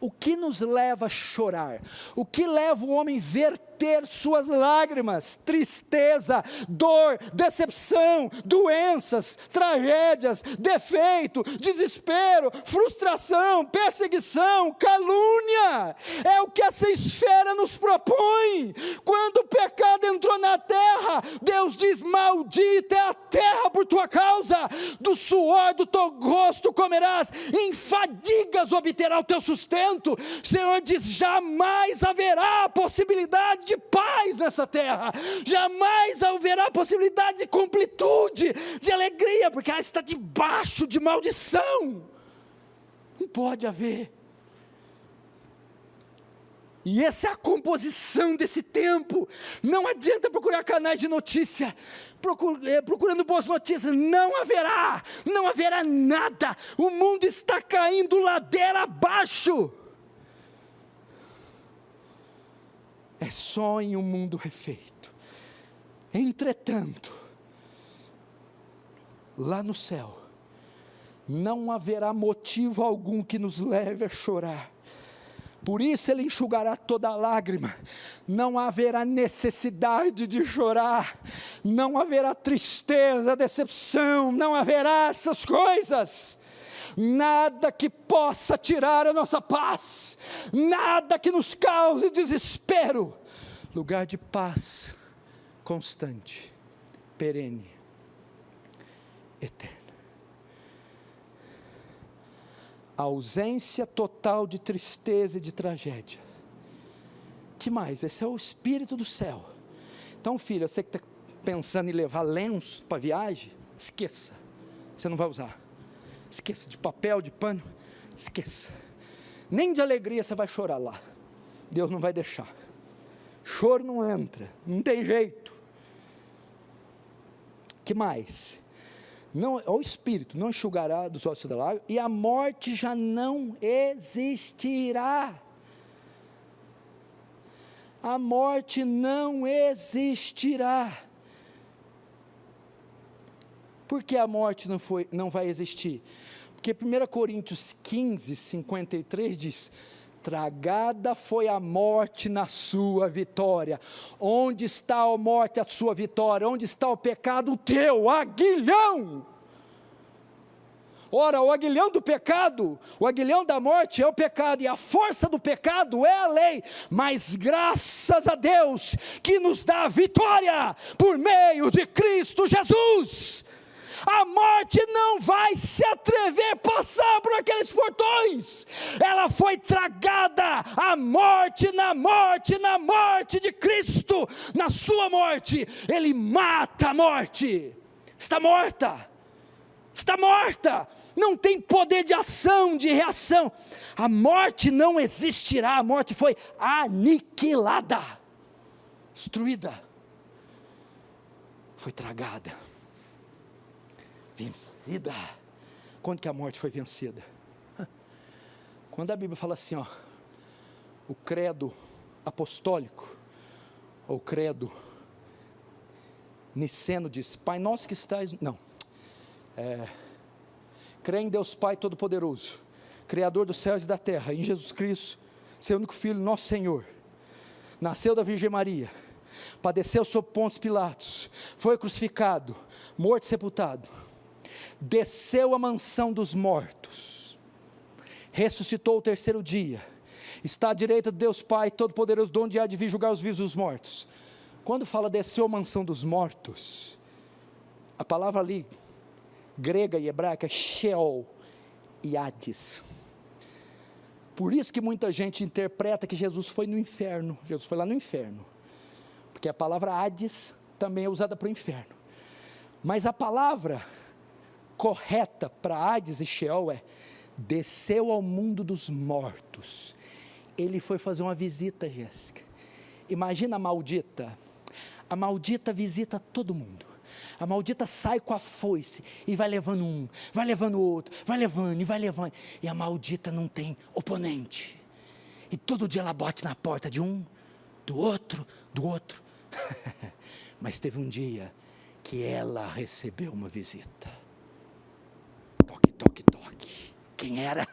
o que nos leva a chorar? O que leva o homem a ver verter suas lágrimas, tristeza, dor, decepção, doenças, tragédias, defeito, desespero, frustração, perseguição, calúnia. É o que essa esfera nos propõe. Quando o pecado entrou na terra, Deus diz: maldita é a terra por tua causa, do suor do teu rosto comerás, em fadigas obterá o teu sustento. O Senhor diz: jamais haverá possibilidade de paz nessa terra, jamais haverá possibilidade de completude, de alegria, porque ela está debaixo de maldição. Não pode haver. E essa é a composição desse tempo. Não adianta procurar canais de notícia, procurando boas notícias, não haverá nada. O mundo está caindo ladeira abaixo. É só em um mundo refeito. Entretanto, lá no céu, não haverá motivo algum que nos leve a chorar. Por isso Ele enxugará toda lágrima, não haverá necessidade de chorar, não haverá tristeza, decepção, não haverá essas coisas, nada que possa tirar a nossa paz, nada que nos cause desespero, lugar de paz constante, perene, eterna. A ausência total de tristeza e de tragédia. Que mais? Esse é o espírito do céu. Então, filho, você que está pensando em levar lenço para viagem, esqueça, você não vai usar. Esqueça de papel, de pano, esqueça. Nem de alegria você vai chorar lá. Deus não vai deixar. Choro não entra, não tem jeito. Que mais? Não, o Espírito não enxugará dos ossos da lágrima, e a morte já não existirá. A morte não existirá. Por que a morte não vai existir? Porque 1 Coríntios 15, 53 diz: tragada foi a morte na sua vitória. Onde está a morte, a sua vitória? Onde está o pecado, o teu aguilhão? Ora, o aguilhão do pecado, o aguilhão da morte é o pecado, e a força do pecado é a lei, mas graças a Deus, que nos dá a vitória, por meio de Cristo Jesus. A morte não vai se atrever a passar por aqueles portões. Ela foi tragada. A morte, na morte, na morte de Cristo, na sua morte, Ele mata a morte. Está morta. Está morta. Não tem poder de ação, de reação. A morte não existirá. A morte foi aniquilada, destruída, foi tragada, vencida. Quando que a morte foi vencida? Quando a Bíblia fala assim, ó, o credo apostólico, ou credo niceno diz: Pai nosso que estás, não, crê em Deus Pai Todo-Poderoso, Criador dos céus e da terra, em Jesus Cristo, seu único Filho, nosso Senhor, nasceu da Virgem Maria, padeceu sob Pôncio Pilatos, foi crucificado, morto e sepultado, desceu à mansão dos mortos, ressuscitou o terceiro dia, está à direita de Deus Pai Todo-Poderoso, de onde há de vir julgar os vivos e os mortos. Quando fala desceu à mansão dos mortos, a palavra ali, grega e hebraica, Sheol e Hades. Por isso que muita gente interpreta que Jesus foi no inferno. Jesus foi lá no inferno, porque a palavra Hades também é usada para o inferno, mas a palavra correta para Hades e Sheol é: desceu ao mundo dos mortos. Ele foi fazer uma visita, Jéssica. Imagina a maldita visita todo mundo. A maldita sai com a foice e vai levando um, vai levando outro, vai levando e vai levando, e a maldita não tem oponente, e todo dia ela bate na porta de um, do outro, mas teve um dia que ela recebeu uma visita, toque, toque, toque. Quem era?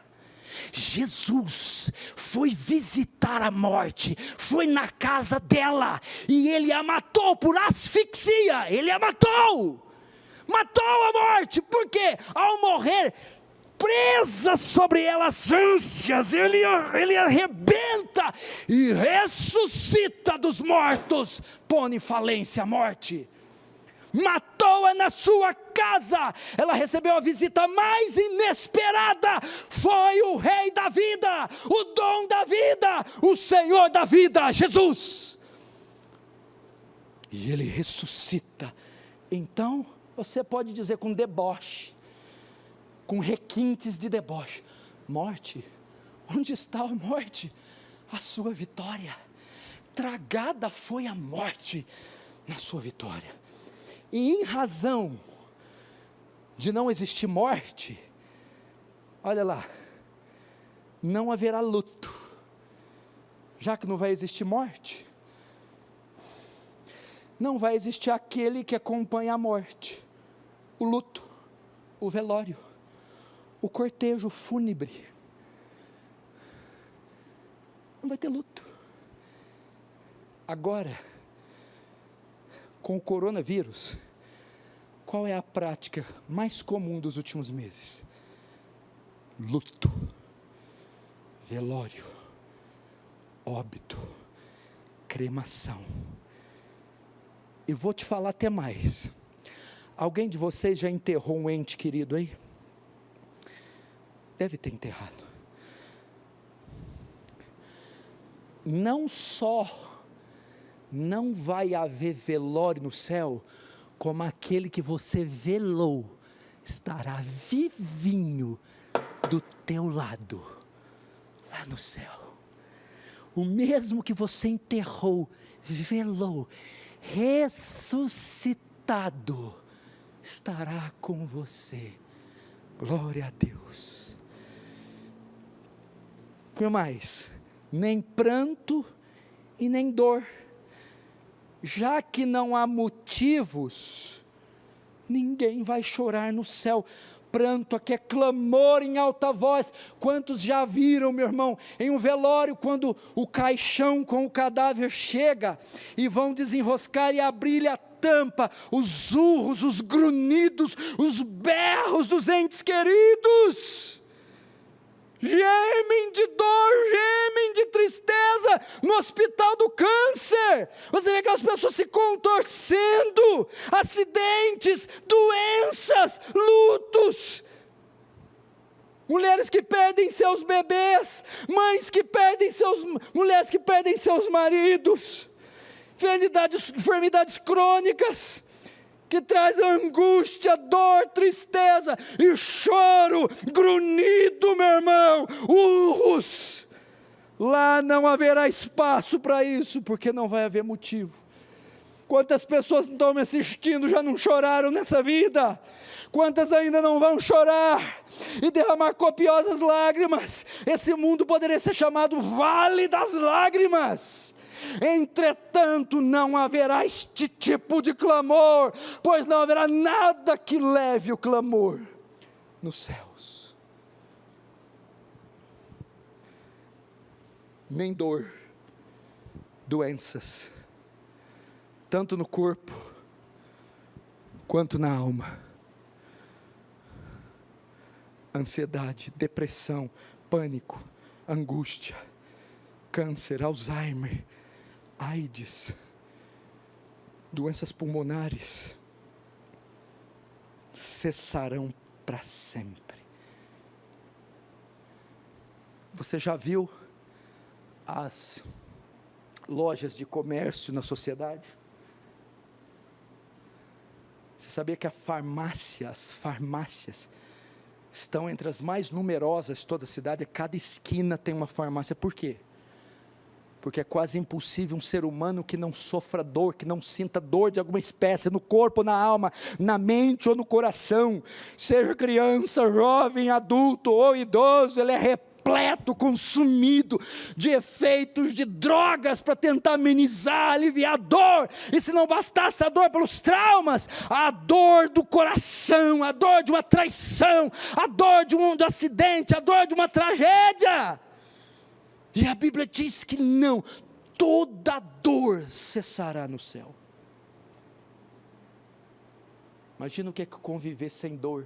Jesus foi visitar a morte, foi na casa dela, e ele a matou por asfixia, ele a matou a morte, porque ao morrer, presa sobre ela as ânsias, ele arrebenta e ressuscita dos mortos, pondo em falência a morte. Matou-a na sua casa. Ela recebeu a visita mais inesperada. Foi o Rei da vida, o dom da vida, o Senhor da vida, Jesus. E ele ressuscita. Então você pode dizer com deboche, com requintes de deboche: morte, onde está a morte? A sua vitória. Tragada foi a morte na sua vitória. E em razão de não existir morte, olha lá, não haverá luto, já que não vai existir morte, não vai existir aquele que acompanha a morte, o luto, o velório, o cortejo fúnebre, não vai ter luto. Agora, com o coronavírus, qual é a prática mais comum dos últimos meses? Luto, velório, óbito, cremação. E vou te falar até mais. Alguém de vocês já enterrou um ente querido aí? Deve ter enterrado. Não só não vai haver velório no céu, como aquele que você velou estará vivinho do teu lado, lá no céu. O mesmo que você enterrou, velou, ressuscitado, estará com você. Glória a Deus. O que mais? Nem pranto e nem dor. Já que não há motivos, ninguém vai chorar no céu. Pranto aqui é clamor em alta voz. Quantos já viram, meu irmão, em um velório, quando o caixão com o cadáver chega, e vão desenroscar e abrir a tampa, os urros, os grunhidos, os berros dos entes queridos, gemem de dor, gemem de tristeza, no hospital do câncer, você vê aquelas pessoas se contorcendo, acidentes, doenças, lutos, mulheres que perdem seus bebês, mães que perdem mulheres que perdem seus maridos, enfermidades crônicas, que traz angústia, dor, tristeza e choro, grunhido, meu irmão, urros. Lá não haverá espaço para isso, porque não vai haver motivo. Quantas pessoas que estão me assistindo já não choraram nessa vida? Quantas ainda não vão chorar e derramar copiosas lágrimas? Esse mundo poderia ser chamado Vale das Lágrimas. Entretanto, não haverá este tipo de clamor, pois não haverá nada que leve o clamor nos céus. Nem dor, doenças, tanto no corpo, quanto na alma. Ansiedade, depressão, pânico, angústia, câncer, Alzheimer, AIDS, doenças pulmonares, cessarão para sempre. Você já viu as lojas de comércio na sociedade? Você sabia que as farmácias estão entre as mais numerosas de toda a cidade? Cada esquina tem uma farmácia. Por quê? Porque é quase impossível um ser humano que não sofra dor, que não sinta dor de alguma espécie, no corpo, na alma, na mente ou no coração, seja criança, jovem, adulto ou idoso, ele é repleto, consumido de efeitos de drogas para tentar amenizar, aliviar a dor. E se não bastasse a dor pelos traumas, a dor do coração, a dor de uma traição, a dor de um acidente, a dor de uma tragédia. E a Bíblia diz que não, toda dor cessará no céu. Imagina o que é conviver sem dor,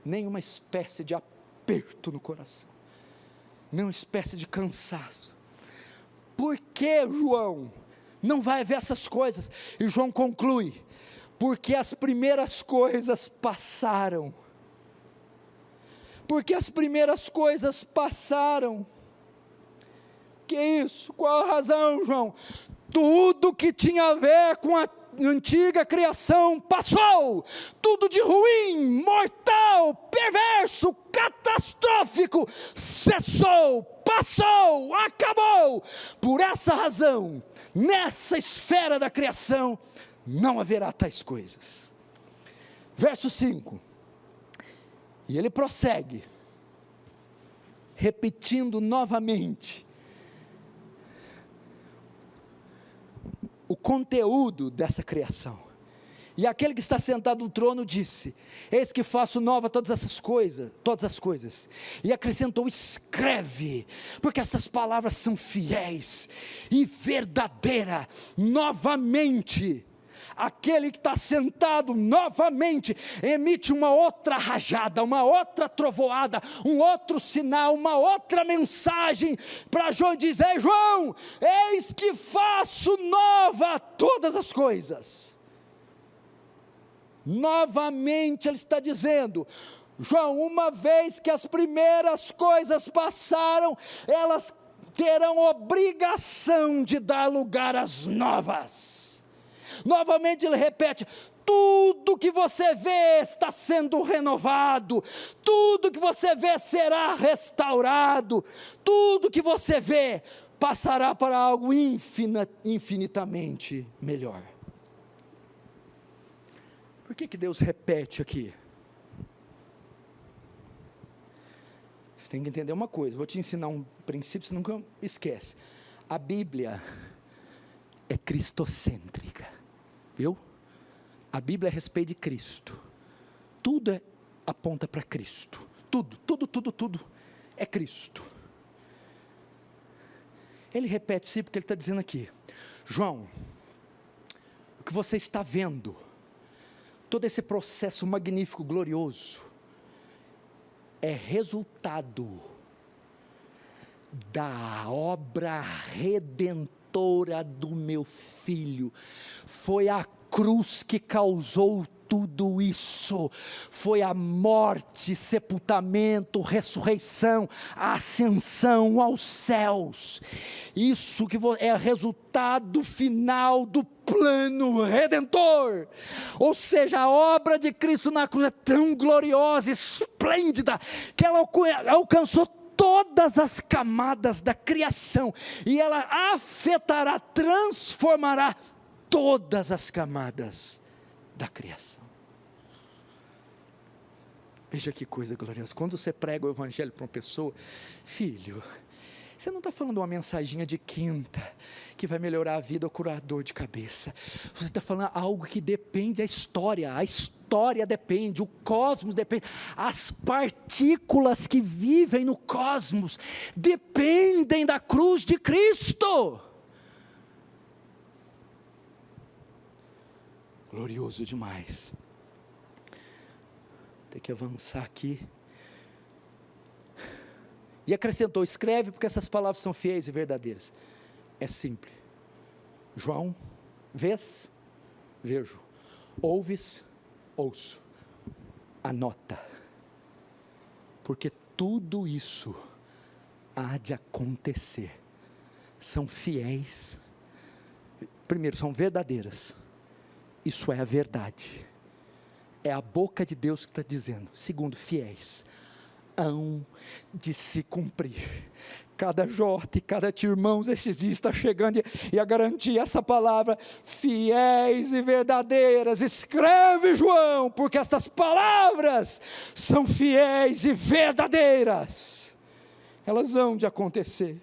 nenhuma espécie de aperto no coração, nenhuma espécie de cansaço. Por que, João, não vai haver essas coisas? E João conclui: porque as primeiras coisas passaram. Porque as primeiras coisas passaram. Que isso? Qual a razão, João? Tudo que tinha a ver com a antiga criação passou, tudo de ruim, mortal, perverso, catastrófico, cessou, passou, acabou. Por essa razão, nessa esfera da criação, não haverá tais coisas. Verso 5, e ele prossegue, repetindo novamente o conteúdo dessa criação. E aquele que está sentado no trono disse: eis que faço nova todas as coisas. E acrescentou: escreve, porque essas palavras são fiéis e verdadeiras. Novamente, aquele que está sentado novamente emite uma outra rajada, uma outra trovoada, um outro sinal, uma outra mensagem para João, e diz: ei João, eis que faço nova todas as coisas. Novamente ele está dizendo: João, uma vez que as primeiras coisas passaram, elas terão obrigação de dar lugar às novas. Novamente ele repete: tudo que você vê está sendo renovado, tudo que você vê será restaurado, tudo que você vê passará para algo infinitamente melhor. Por que Deus repete aqui? Você tem que entender uma coisa, vou te ensinar um princípio, você nunca esquece. A Bíblia é cristocêntrica. Viu? A Bíblia é a respeito de Cristo. Tudo aponta para Cristo. Tudo é Cristo. Ele repete isso porque ele está dizendo aqui: João, o que você está vendo, todo esse processo magnífico, glorioso, é resultado da obra redentora do meu Filho. Foi a cruz que causou tudo isso, foi a morte, sepultamento, ressurreição, a ascensão aos céus. Isso que é resultado final do plano redentor. Ou seja, a obra de Cristo na cruz é tão gloriosa, esplêndida, que ela alcançou todas as camadas da criação, e ela afetará, transformará todas as camadas da criação. Veja que coisa gloriosa. Quando você prega o evangelho para uma pessoa: filho, você não está falando uma mensaginha de quinta, que vai melhorar a vida ou curar dor de cabeça. Você está falando algo que depende da história. A história depende, o cosmos depende, as partículas que vivem no cosmos dependem da cruz de Cristo. Glorioso demais. Tem que avançar aqui. E acrescentou: escreve, porque essas palavras são fiéis e verdadeiras. É simples. João, vês, vejo. Ouves, ouço. Anota. Porque tudo isso há de acontecer. São fiéis. Primeiro, são verdadeiras. Isso é a verdade. É a boca de Deus que está dizendo. Segundo, fiéis. Hão de se cumprir. Cada J, cada irmãos, esses dias está chegando e a garantir essa palavra: fiéis e verdadeiras. Escreve, João, porque estas palavras são fiéis e verdadeiras. elas hão de acontecer.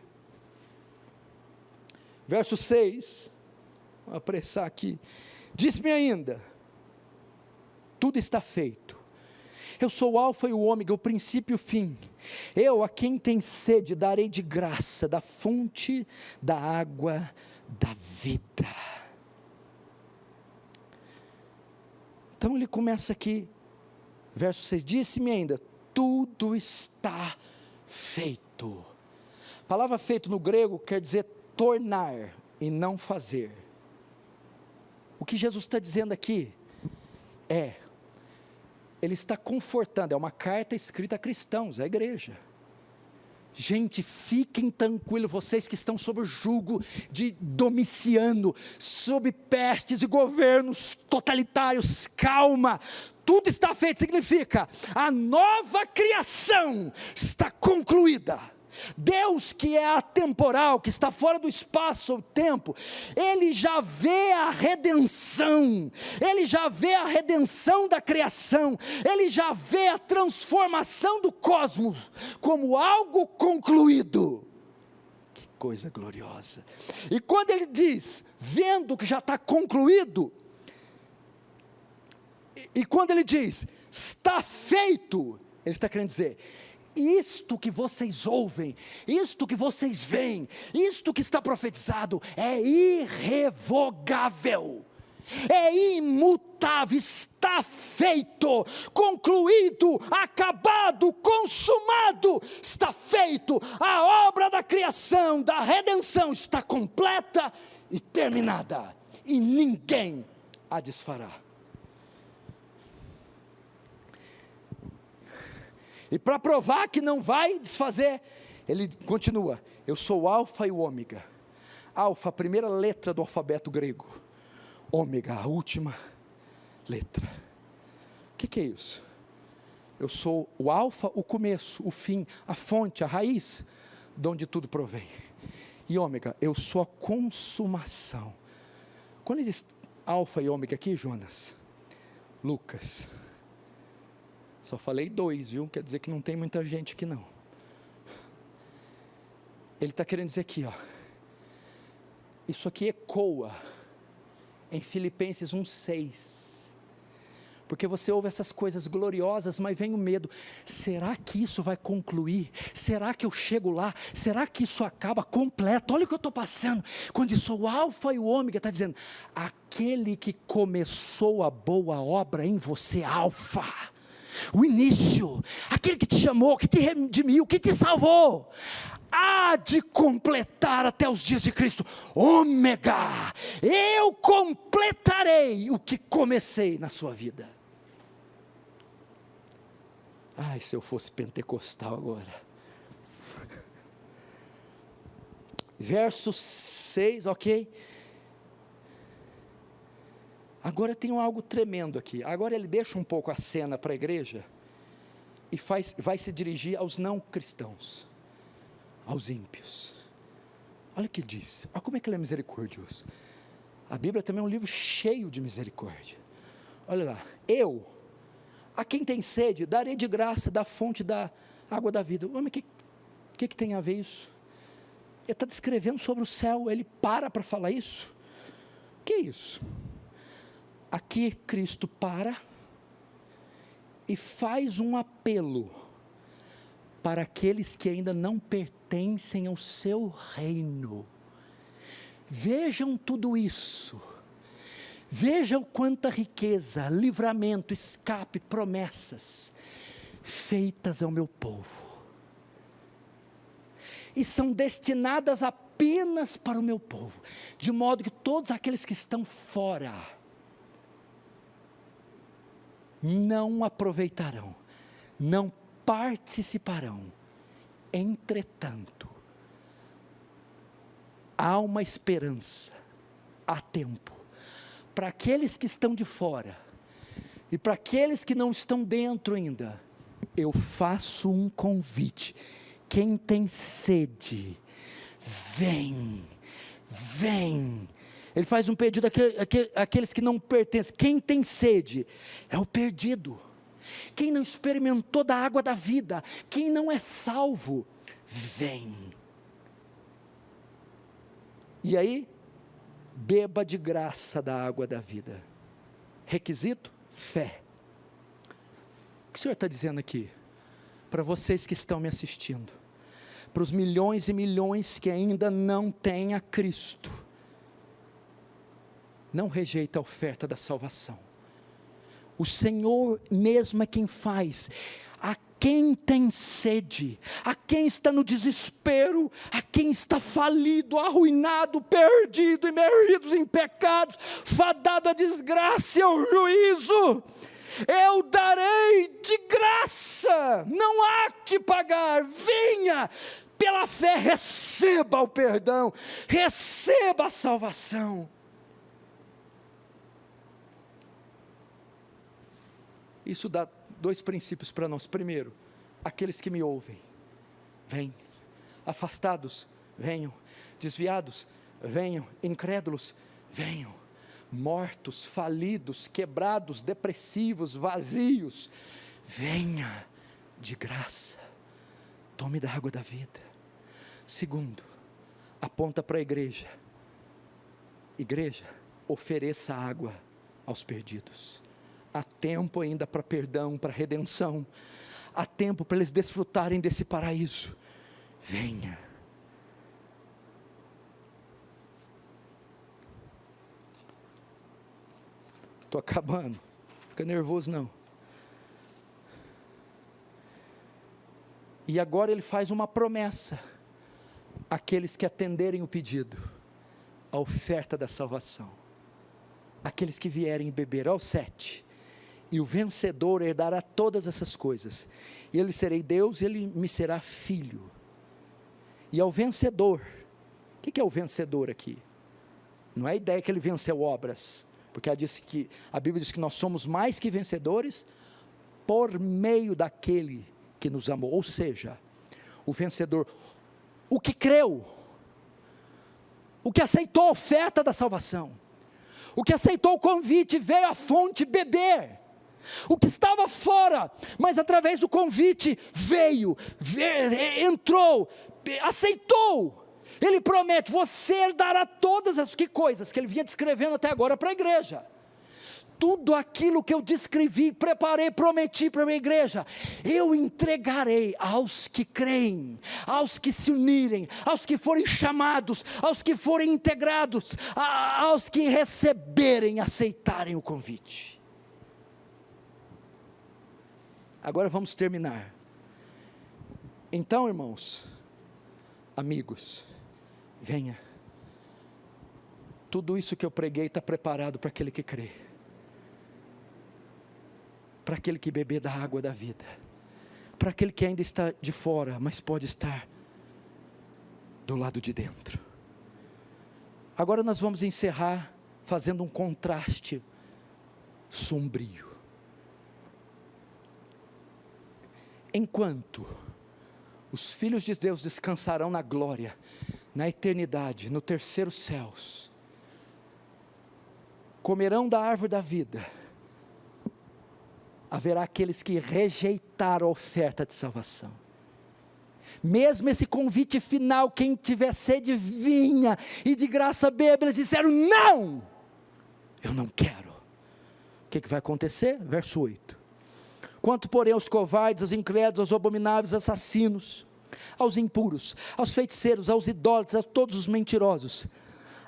Verso 6, vou apressar aqui, disse-me ainda, tudo está feito, eu sou o alfa e o ômega, o princípio e o fim, eu a quem tem sede darei de graça, da fonte da água da vida. Então ele começa aqui, verso 6, disse-me ainda, tudo está feito. A palavra feito no grego quer dizer tornar e não fazer. O que Jesus está dizendo aqui ele está confortando, é uma carta escrita a cristãos, à igreja. Gente, fiquem tranquilos, vocês que estão sob o jugo de Domiciano, sob pestes e governos totalitários, calma, tudo está feito, significa, a nova criação está concluída. Deus, que é atemporal, que está fora do espaço ou tempo, Ele já vê a redenção, Ele já vê a redenção da criação, Ele já vê a transformação do cosmos, como algo concluído. Que coisa gloriosa! E quando Ele diz, vendo que já está concluído, e quando Ele diz, está feito, Ele está querendo dizer, isto que vocês ouvem, isto que vocês veem, isto que está profetizado, é irrevogável, é imutável, está feito, concluído, acabado, consumado, está feito, a obra da criação, da redenção está completa e terminada, e ninguém a desfará. E para provar que não vai desfazer, ele continua, eu sou o alfa e o ômega. Alfa, a primeira letra do alfabeto grego, ômega, a última letra. O que é isso? Eu sou o alfa, o começo, o fim, a fonte, a raiz, de onde tudo provém. E ômega, eu sou a consumação. Quando ele diz alfa e ômega aqui, Jonas, Lucas, só falei 2, viu? Quer dizer que não tem muita gente aqui não. Ele está querendo dizer aqui, isso aqui ecoa em Filipenses 1,6. Porque você ouve essas coisas gloriosas, mas vem o medo. Será que isso vai concluir? Será que eu chego lá? Será que isso acaba completo? Olha o que eu estou passando. Quando diz o alfa e o ômega, está dizendo, aquele que começou a boa obra em você, alfa. O início, aquele que te chamou, que te redimiu, que te salvou, há de completar até os dias de Cristo. Ômega, eu completarei o que comecei na sua vida. Ai, se eu fosse pentecostal agora. Verso 6, ok? Agora tem algo tremendo aqui. Agora ele deixa um pouco a cena para a igreja e vai se dirigir aos não cristãos, aos ímpios. Olha o que ele diz. Olha como é que ele é misericordioso. A Bíblia também é um livro cheio de misericórdia. Olha lá. Eu, a quem tem sede, darei de graça da fonte da água da vida. O que tem a ver isso? Ele está descrevendo sobre o céu. Ele para falar isso. O que é isso? Aqui Cristo para e faz um apelo para aqueles que ainda não pertencem ao seu reino. Vejam tudo isso, vejam quanta riqueza, livramento, escape, promessas, feitas ao meu povo, e são destinadas apenas para o meu povo, de modo que todos aqueles que estão fora, não aproveitarão, não participarão. Entretanto, há uma esperança, há tempo, para aqueles que estão de fora, e para aqueles que não estão dentro ainda, eu faço um convite, quem tem sede, vem, ele faz um pedido àqueles que não pertencem. Quem tem sede é o perdido, quem não experimentou da água da vida, quem não é salvo, vem. E aí, beba de graça da água da vida. Requisito? Fé. O que o Senhor está dizendo aqui? Para vocês que estão me assistindo, para os milhões e milhões que ainda não têm a Cristo, não rejeita a oferta da salvação. O Senhor mesmo é quem faz. A quem tem sede, a quem está no desespero, a quem está falido, arruinado, perdido, imergido em pecados, fadado à desgraça e ao juízo, eu darei de graça, não há que pagar, venha, pela fé receba o perdão, receba a salvação. Isso dá 2 princípios para nós. Primeiro, aqueles que me ouvem, venham. Afastados, venham. Desviados, venham. Incrédulos, venham. Mortos, falidos, quebrados, depressivos, vazios, venha de graça. Tome da água da vida. Segundo, aponta para a igreja. Igreja, ofereça água aos perdidos. Há tempo ainda para perdão, para redenção. Há tempo para eles desfrutarem desse paraíso. Venha. Estou acabando. Fica nervoso não. E agora ele faz uma promessa. Aqueles que atenderem o pedido, a oferta da salvação. Aqueles que vierem beber, ao 7. E o vencedor herdará todas essas coisas. E eu lhe serei Deus e ele me será filho. E ao vencedor, o que é o vencedor aqui? Não é a ideia que ele venceu obras, porque a Bíblia diz que nós somos mais que vencedores por meio daquele que nos amou. Ou seja, o vencedor, o que creu, o que aceitou a oferta da salvação, o que aceitou o convite, veio à fonte beber. O que estava fora, mas através do convite veio, entrou, aceitou. Ele promete, você herdará todas as coisas que ele vinha descrevendo até agora para a igreja. Tudo aquilo que eu descrevi, preparei, prometi para a igreja, eu entregarei aos que creem, aos que se unirem, aos que forem chamados, aos que forem integrados, aos que receberem, aceitarem o convite. Agora vamos terminar. Então, irmãos, amigos, venha. Tudo isso que eu preguei está preparado para aquele que crê. Para aquele que beber da água da vida. Para aquele que ainda está de fora, mas pode estar do lado de dentro. Agora nós vamos encerrar fazendo um contraste sombrio. Enquanto os filhos de Deus descansarão na glória, na eternidade, no terceiro céus, comerão da árvore da vida, haverá aqueles que rejeitaram a oferta de salvação. Mesmo esse convite final, quem tiver sede vinha, e de graça beba, eles disseram não, eu não quero. O que vai acontecer? Verso 8. Quanto porém aos covardes, aos incrédulos, aos abomináveis, assassinos, aos impuros, aos feiticeiros, aos idólatras, a todos os mentirosos,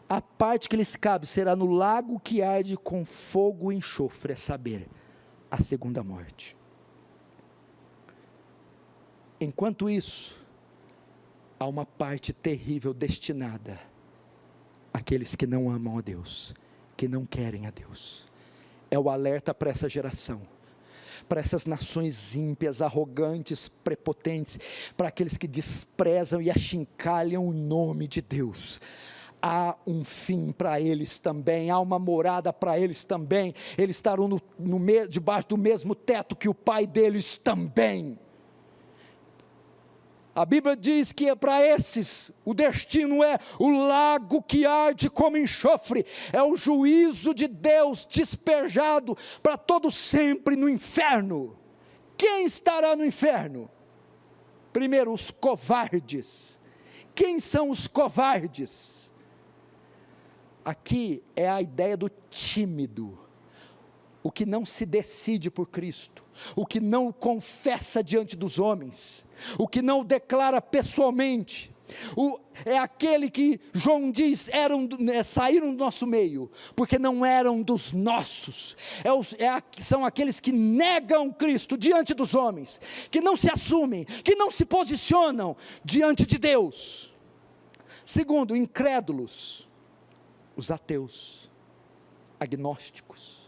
a parte que lhes cabe será no lago que arde com fogo e enxofre, a saber, a segunda morte. Enquanto isso, há uma parte terrível destinada àqueles que não amam a Deus, que não querem a Deus. É o alerta para essa geração, para essas nações ímpias, arrogantes, prepotentes, para aqueles que desprezam e achincalham o nome de Deus. Há um fim para eles também, há uma morada para eles também. Eles estarão debaixo do mesmo teto que o Pai deles também. A Bíblia diz que para esses, o destino é o lago que arde como enxofre, é o juízo de Deus despejado para todo sempre no inferno. Quem estará no inferno? Primeiro, os covardes. Quem são os covardes? Aqui é a ideia do tímido, o que não se decide por Cristo, o que não confessa diante dos homens, o que não declara pessoalmente, é aquele que João diz, saíram do nosso meio, porque não eram dos nossos, são aqueles que negam Cristo diante dos homens, que não se assumem, que não se posicionam diante de Deus. Segundo, incrédulos, os ateus, agnósticos,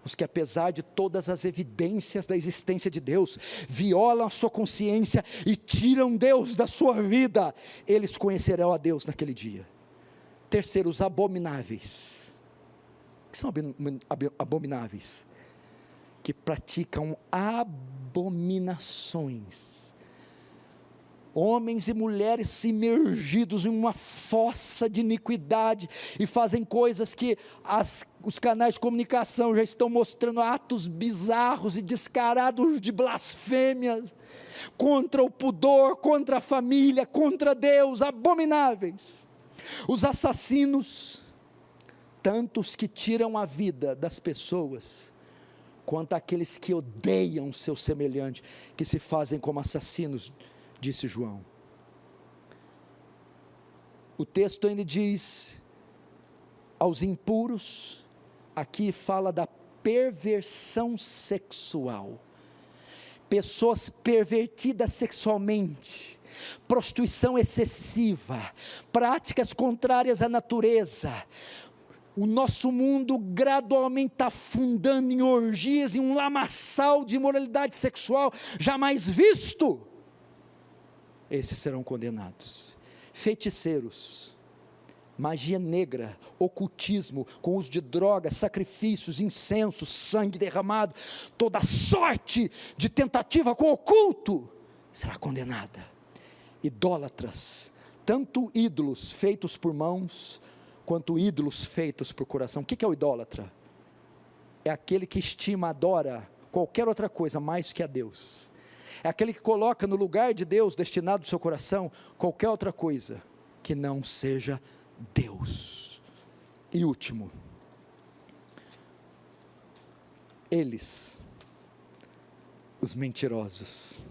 os que apesar de todas as evidências da existência de Deus, violam a sua consciência e tiram Deus da sua vida, eles conhecerão a Deus naquele dia. Terceiro, os abomináveis. O que são abomináveis? Que praticam abominações. Homens e mulheres imergidos em uma fossa de iniquidade, e fazem coisas que os canais de comunicação já estão mostrando, atos bizarros e descarados de blasfêmias, contra o pudor, contra a família, contra Deus, abomináveis. Os assassinos, tanto os que tiram a vida das pessoas, quanto aqueles que odeiam seu semelhante, que se fazem como assassinos, disse João. O texto ainda diz, aos impuros, aqui fala da perversão sexual, pessoas pervertidas sexualmente, prostituição excessiva, práticas contrárias à natureza. O nosso mundo gradualmente está afundando em orgias, em um lamaçal de imoralidade sexual jamais visto. Esses serão condenados. Feiticeiros, magia negra, ocultismo, com uso de drogas, sacrifícios, incensos, sangue derramado, toda sorte de tentativa com oculto, será condenada. Idólatras, tanto ídolos feitos por mãos, quanto ídolos feitos por coração. O que é o idólatra? É aquele que estima, adora qualquer outra coisa mais que a Deus. É aquele que coloca no lugar de Deus, destinado ao seu coração, qualquer outra coisa que não seja Deus. E último, eles, os mentirosos,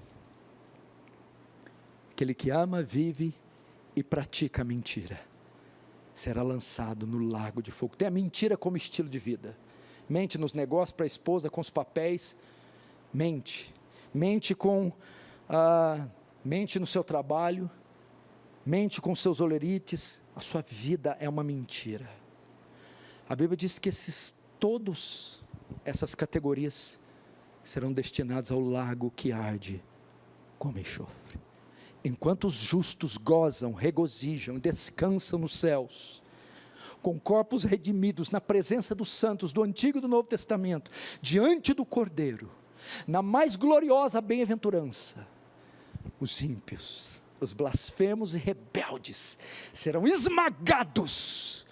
aquele que ama, vive e pratica a mentira, será lançado no lago de fogo. Tem a mentira como estilo de vida, mente nos negócios para a esposa, com os papéis, mente no seu trabalho, mente com seus olerites, a sua vida é uma mentira. A Bíblia diz que todas essas categorias serão destinadas ao lago que arde como enxofre. Enquanto os justos gozam, regozijam, descansam nos céus, com corpos redimidos na presença dos santos do Antigo e do Novo Testamento, diante do Cordeiro, na mais gloriosa bem-aventurança, os ímpios, os blasfemos e rebeldes, serão esmagados,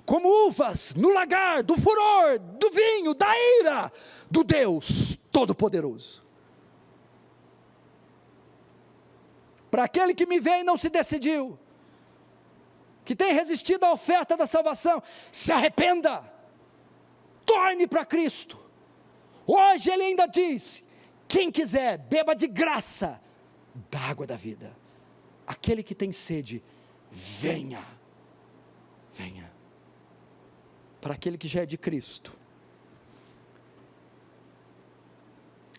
como uvas no lagar do furor, do vinho, da ira, do Deus Todo-Poderoso. Para aquele que me vê e não se decidiu, que tem resistido à oferta da salvação, se arrependa, torne para Cristo. Hoje ele ainda diz, quem quiser, beba de graça da água da vida. Aquele que tem sede, venha, venha. Para aquele que já é de Cristo,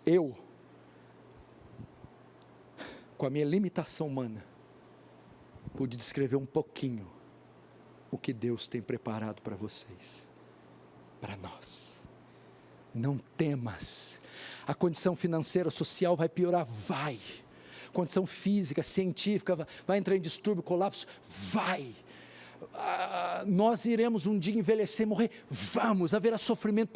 eu, com a minha limitação humana, pude descrever um pouquinho o que Deus tem preparado para vocês, para nós. Não temas, a condição financeira, social vai piorar, vai, condição física, científica, vai entrar em distúrbio, colapso, vai, nós iremos um dia envelhecer e morrer, vamos, haverá sofrimento,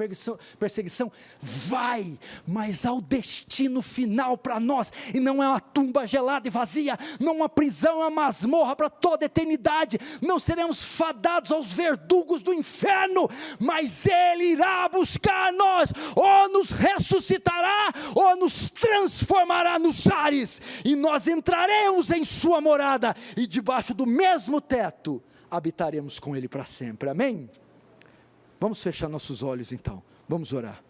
perseguição, vai, mas há o destino final para nós, e não é uma tumba gelada e vazia, não uma prisão, é uma masmorra para toda a eternidade, não seremos fadados aos verdugos do inferno, mas Ele irá buscar nós, ou nos ressuscitará, ou nos transformará nos ares, e nós entraremos em sua morada, e debaixo do mesmo teto, habitaremos com Ele para sempre, amém? Vamos fechar nossos olhos então, vamos orar.